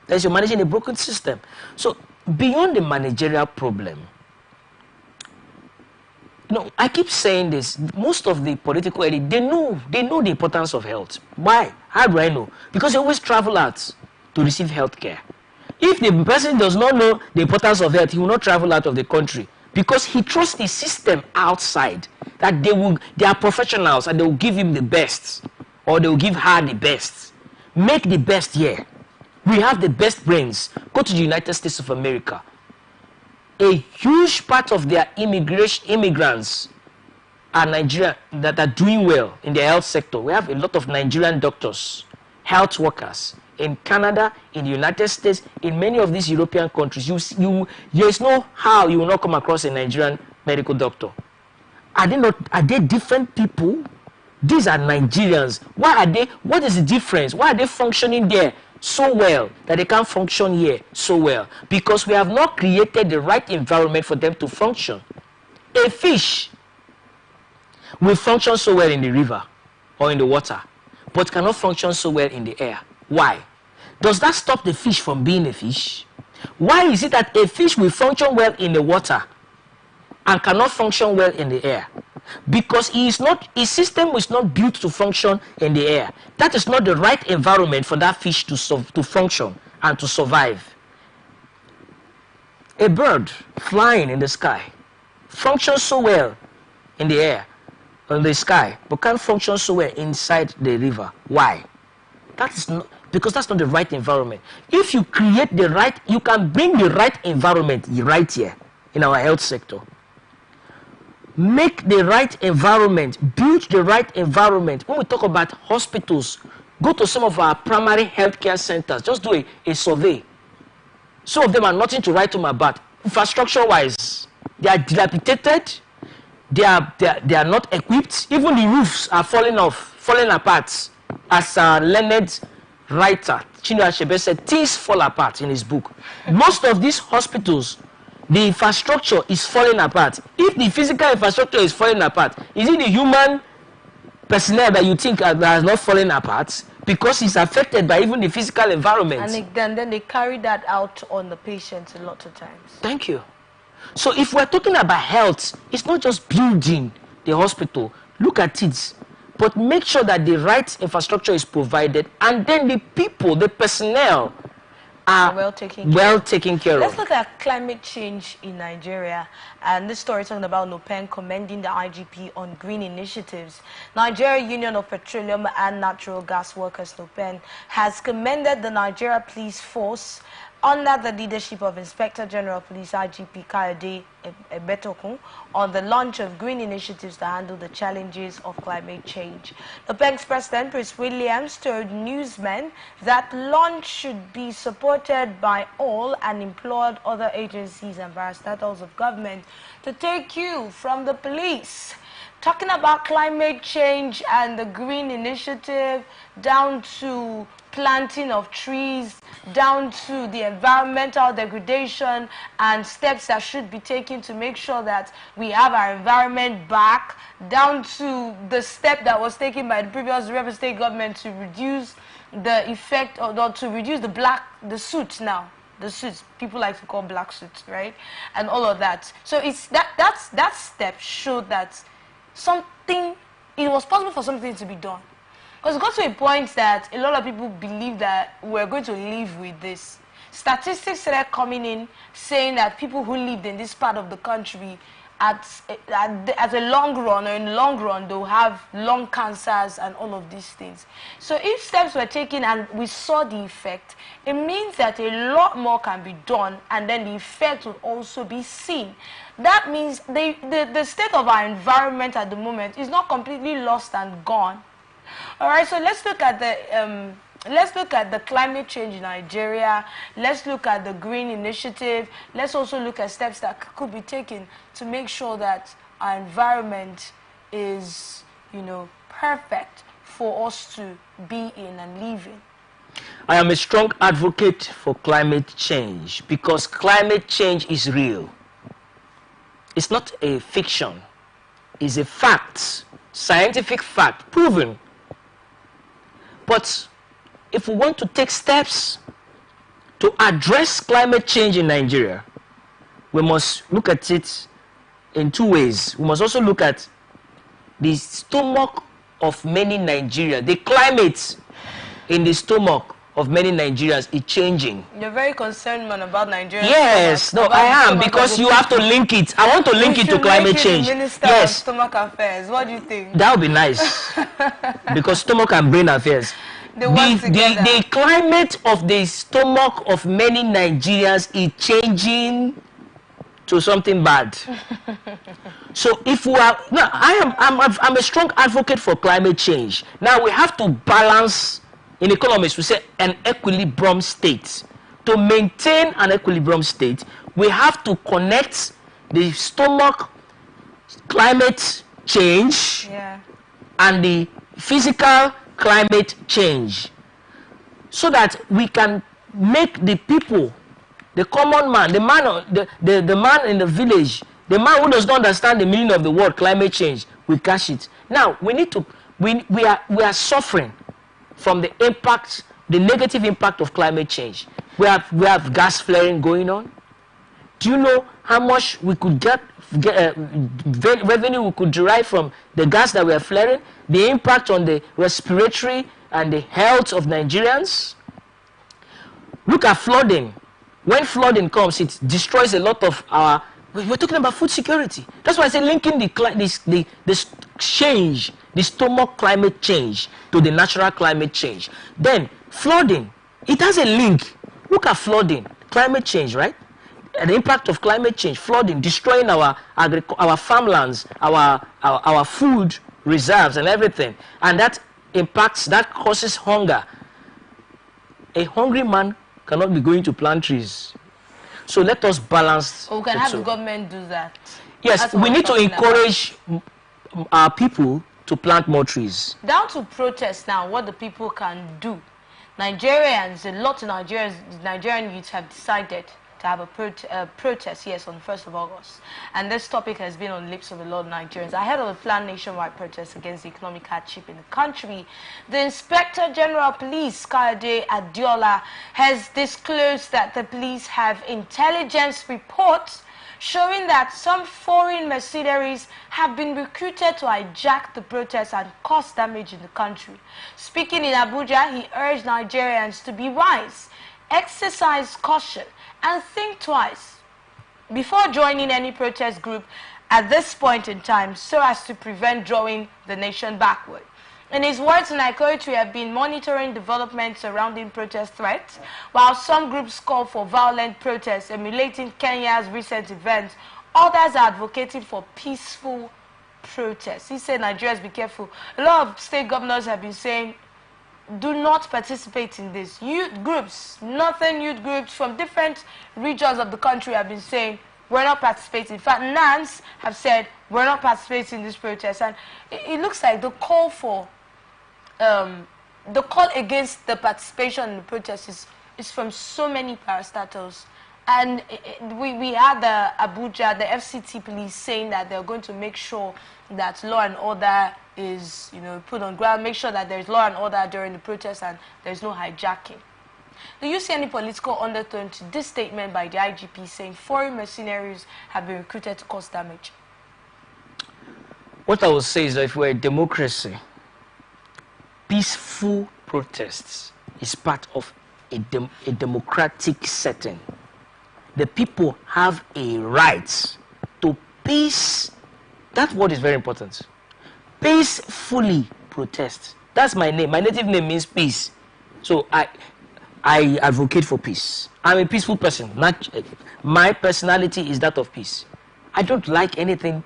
You're managing a broken system. So, beyond the managerial problem, I keep saying this. Most of the political elite, they know the importance of health. Why? How do I know? Because they always travel out to receive health care. If the person does not know the importance of health, he will not travel out of the country because he trusts the system outside that they are professionals and they will give him the best or they will give her the best. Make the best here. We have the best brains. Go to the United States of America. A huge part of their immigrants are Nigerian that are doing well in the health sector. We have a lot of Nigerian doctors, health workers in Canada, in the United States, in many of these European countries. There is no how you will not come across a Nigerian medical doctor. Are they different people? These are Nigerians. What is the difference? Why are they functioning there so well that they can't function here so well? Because we have not created the right environment for them to function. A fish will function so well in the river or in the water, but cannot function so well in the air. Why? Does that stop the fish from being a fish? Why is it that a fish will function well in the water and cannot function well in the air? Because his system is not built to function in the air. That is not the right environment for that fish to function and to survive. A bird flying in the sky functions so well in the air, in the sky, but can't function so well inside the river. Why? Because that's not the right environment. If you create you can bring the right environment right here in our health sector. Make the right environment, build the right environment. When we talk about hospitals, go to some of our primary healthcare centers, just do a survey. Some of them are nothing to write home about. Infrastructure-wise, they are dilapidated, they are not equipped, even the roofs are falling apart. As a learned writer, Chinua Achebe said, things fall apart in his book. Most of these hospitals, the infrastructure is falling apart. If the physical infrastructure is falling apart, is it the human personnel that you think that has not fallen apart? Because it's affected by even the physical environment. And then they carry that out on the patients a lot of times. Thank you. So if we're talking about health, it's not just building the hospital. Look at it. But make sure that the right infrastructure is provided and then the people, the personnel, are well taken care of. Let's look at climate change in Nigeria. And this story is talking about NOPEN commending the IGP on green initiatives. Nigeria Union of Petroleum and Natural Gas Workers, NOPEN, has commended the Nigeria Police Force under the leadership of Inspector General of Police IGP Kayode Ebetokun on the launch of green initiatives to handle the challenges of climate change. The bank's president, Prince Williams, told newsmen that launch should be supported by all and implored other agencies and parastatals of government to take cue from the police. Talking about climate change and the green initiative, down to planting of trees, down to the environmental degradation and steps that should be taken to make sure that we have our environment back, down to the step that was taken by the previous River State government to reduce the effect or to reduce the suits now. The suits, people like to call black suits, right? And all of that. So it's that step showed that it was possible for something to be done. Because it got to a point that a lot of people believe that we're going to live with this. Statistics started coming in saying that people who lived in this part of the country at a long run or in the long run, they'll have lung cancers and all of these things. So if steps were taken and we saw the effect, it means that a lot more can be done and then the effect will also be seen. That means the state of our environment at the moment is not completely lost and gone. All right, so let's look at the climate change in Nigeria. Let's look at the green initiative. Let's also look at steps that could be taken to make sure that our environment is, perfect for us to be in and live in. I am a strong advocate for climate change because climate change is real. It's not a fiction. It's a fact, scientific fact, proven. But if we want to take steps to address climate change in Nigeria, we must look at it in two ways. We must also look at the stomach of many Nigerians. The climate in the stomach of many Nigerians is changing. You're very concerned, man, about Nigeria. Yes, no, I am, because you have to link it. I want to link it to climate change. Minister Yes. of Stomach Affairs. What do you think? That would be nice. Because stomach and brain affairs. The climate of the stomach of many Nigerians is changing to something bad. So if we are, no, I'm a strong advocate for climate change. Now we have to balance. In economics, we say an equilibrium state. To maintain an equilibrium state, we have to connect the stomach climate change and the physical climate change, so that we can make the people, the common man, the man in the village, the man who does not understand the meaning of the word climate change, we catch it. Now we need to, we are suffering from the impact, the negative impact of climate change. We have gas flaring going on. Do you know how much we could get revenue we could derive from the gas that we are flaring? The impact on the respiratory and the health of Nigerians. Look at flooding. When flooding comes, it destroys a lot of our. We're talking about food security. That's why I say linking the change, the stomach climate change to the natural climate change. Then flooding, it has a link. Look at flooding, climate change, right? And the impact of climate change, flooding, destroying our farmlands, our food reserves and everything. And that impacts, that causes hunger. A hungry man cannot be going to plant trees. So let us balance. We can have the government do that. Yes, we need to encourage our people to plant more trees. Down to protest now, what the people can do. Nigerians, a lot of Nigerian youths have decided to have a protest, yes, on the 1st of August. And this topic has been on the lips of a lot of Nigerians. Ahead of a planned nationwide protest against the economic hardship in the country, the Inspector General of Police, Kayode Adiola, has disclosed that the police have intelligence reports showing that some foreign mercenaries have been recruited to hijack the protests and cause damage in the country. Speaking in Abuja, he urged Nigerians to be wise, exercise caution, and think twice before joining any protest group at this point in time, so as to prevent drawing the nation backward. In his words, in we have been monitoring developments surrounding protest threats, while some groups call for violent protests emulating Kenya's recent events. Others are advocating for peaceful protests. He said, Nigerians, be careful. A lot of state governors have been saying, do not participate in this. Youth groups, northern youth groups from different regions of the country have been saying, we're not participating. In fact, NANS have said, we're not participating in this protest. And it looks like the call for, the call against the participation in the protest is from so many parastatals. And we had the Abuja, the FCT police saying that they're going to make sure that law and order is, put on ground, make sure that there's law and order during the protest and there's no hijacking. Do you see any political undertone to this statement by the IGP saying foreign mercenaries have been recruited to cause damage? What I will say is that if we're a democracy, peaceful protests is part of a democratic setting. The people have a right to peace. That word is very important. Peacefully protest. That's my name. My native name means peace. So I advocate for peace. I'm a peaceful person. My personality is that of peace. I don't like anything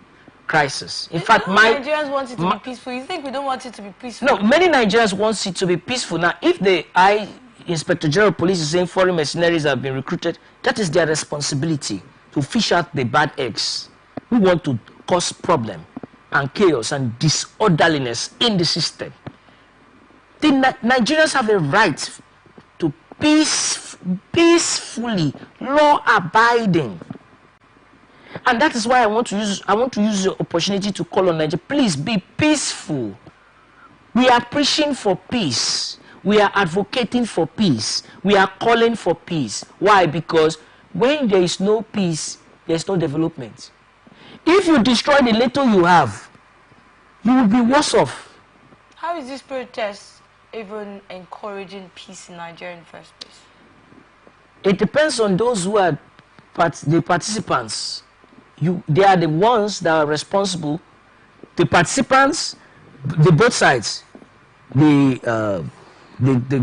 crisis. In fact, Nigerians want it to be peaceful. You think we don't want it to be peaceful? No, many Nigerians want it to be peaceful. Now, if the Inspector General of Police is saying foreign mercenaries have been recruited, that is their responsibility to fish out the bad eggs who want to cause problem and chaos and disorderliness in the system. The Nigerians have a right peacefully, law-abiding. And that is why I want to use the opportunity to call on Nigeria. Please be peaceful. We are preaching for peace. We are advocating for peace. We are calling for peace. Why? Because when there is no peace, there is no development. If you destroy the little you have, you will be worse off. How is this protest even encouraging peace in Nigeria in the first place? It depends on those who are the participants. They are the ones that are responsible. The participants, both sides, the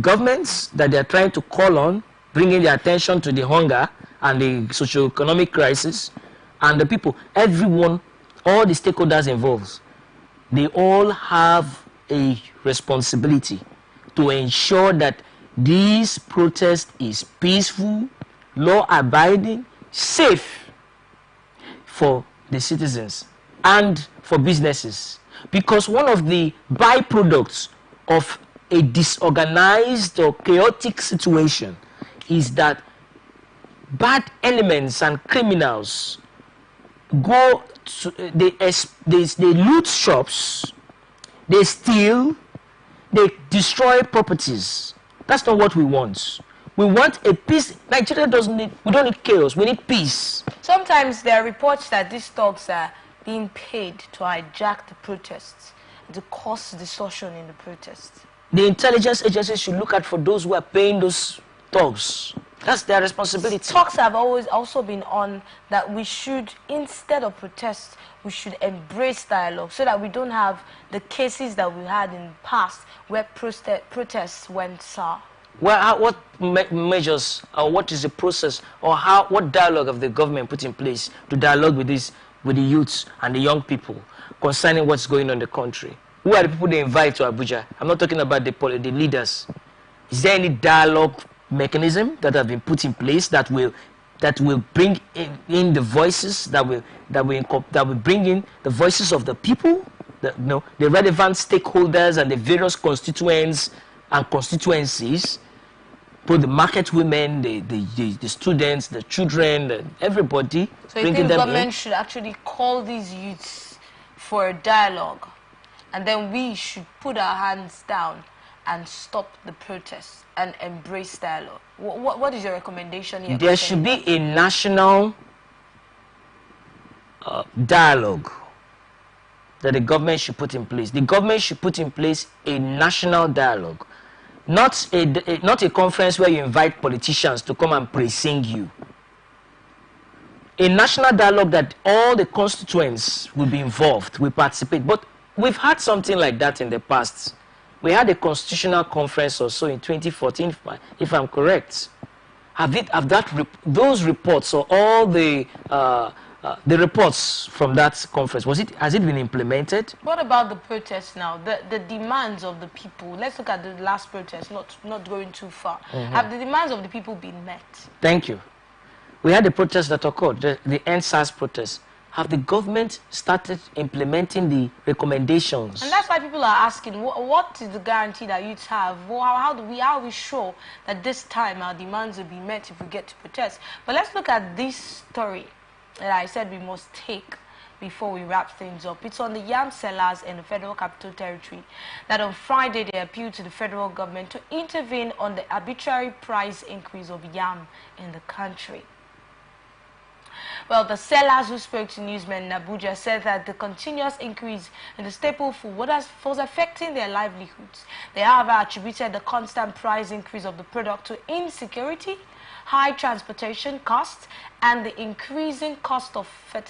governments that they are trying to call on, bringing their attention to the hunger and the socio-economic crisis, and the people, everyone, all the stakeholders involved, they all have a responsibility to ensure that this protest is peaceful, law-abiding, safe for the citizens and for businesses. Because one of the byproducts of a disorganized or chaotic situation is that bad elements and criminals go to, they loot shops, they steal, they destroy properties. That's not what we want. We want a peace. Nigeria we don't need chaos, we need peace. Sometimes there are reports that these thugs are being paid to hijack the protests, to cause distortion in the protests. The intelligence agencies should look out for those who are paying those thugs. That's their responsibility. Talks have always also been on that we should, instead of protests, we should embrace dialogue so that we don't have the cases that we had in the past where protests went sour. Well, what measures or what is the process or what dialogue have the government put in place to dialogue with the youths and the young people concerning what's going on in the country? Who are the people they invite to Abuja? I'm not talking about the leaders. Is there any dialogue mechanism that have been put in place that will bring in the voices that will bring in the voices of the people, the relevant stakeholders and the various constituents and constituencies, both the market women, the students, the children, everybody. So you think the government should actually call these youths for a dialogue, and then we should put our hands down and stop the protests and embrace dialogue? What is your recommendation here? There should be a national dialogue that the government should put in place. The government should put in place a national dialogue, not a conference where you invite politicians to come and praise-sing you. A national dialogue that all the constituents will be involved, will participate. But we've had something like that in the past. We had a constitutional conference or so in 2014, if I'm correct. Those reports or all the reports from that conference, has it been implemented? What about the protests now? The demands of the people. Let's look at the last protest, not going too far. Mm-hmm. Have the demands of the people been met? Thank you. We had a protest that occurred, the EndSARS protest. Have the government started implementing the recommendations? And that's why people are asking, what is the guarantee that youths have? How are we sure that this time our demands will be met if we get to protest? But let's look at this story that I said we must take before we wrap things up. It's on the yam sellers in the Federal Capital Territory that on Friday they appealed to the federal government to intervene on the arbitrary price increase of yam in the country. Well, the sellers who spoke to newsmen in Abuja said that the continuous increase in the staple food was affecting their livelihoods. They, however, attributed the constant price increase of the product to insecurity, high transportation costs, and the increasing cost of fertilizer.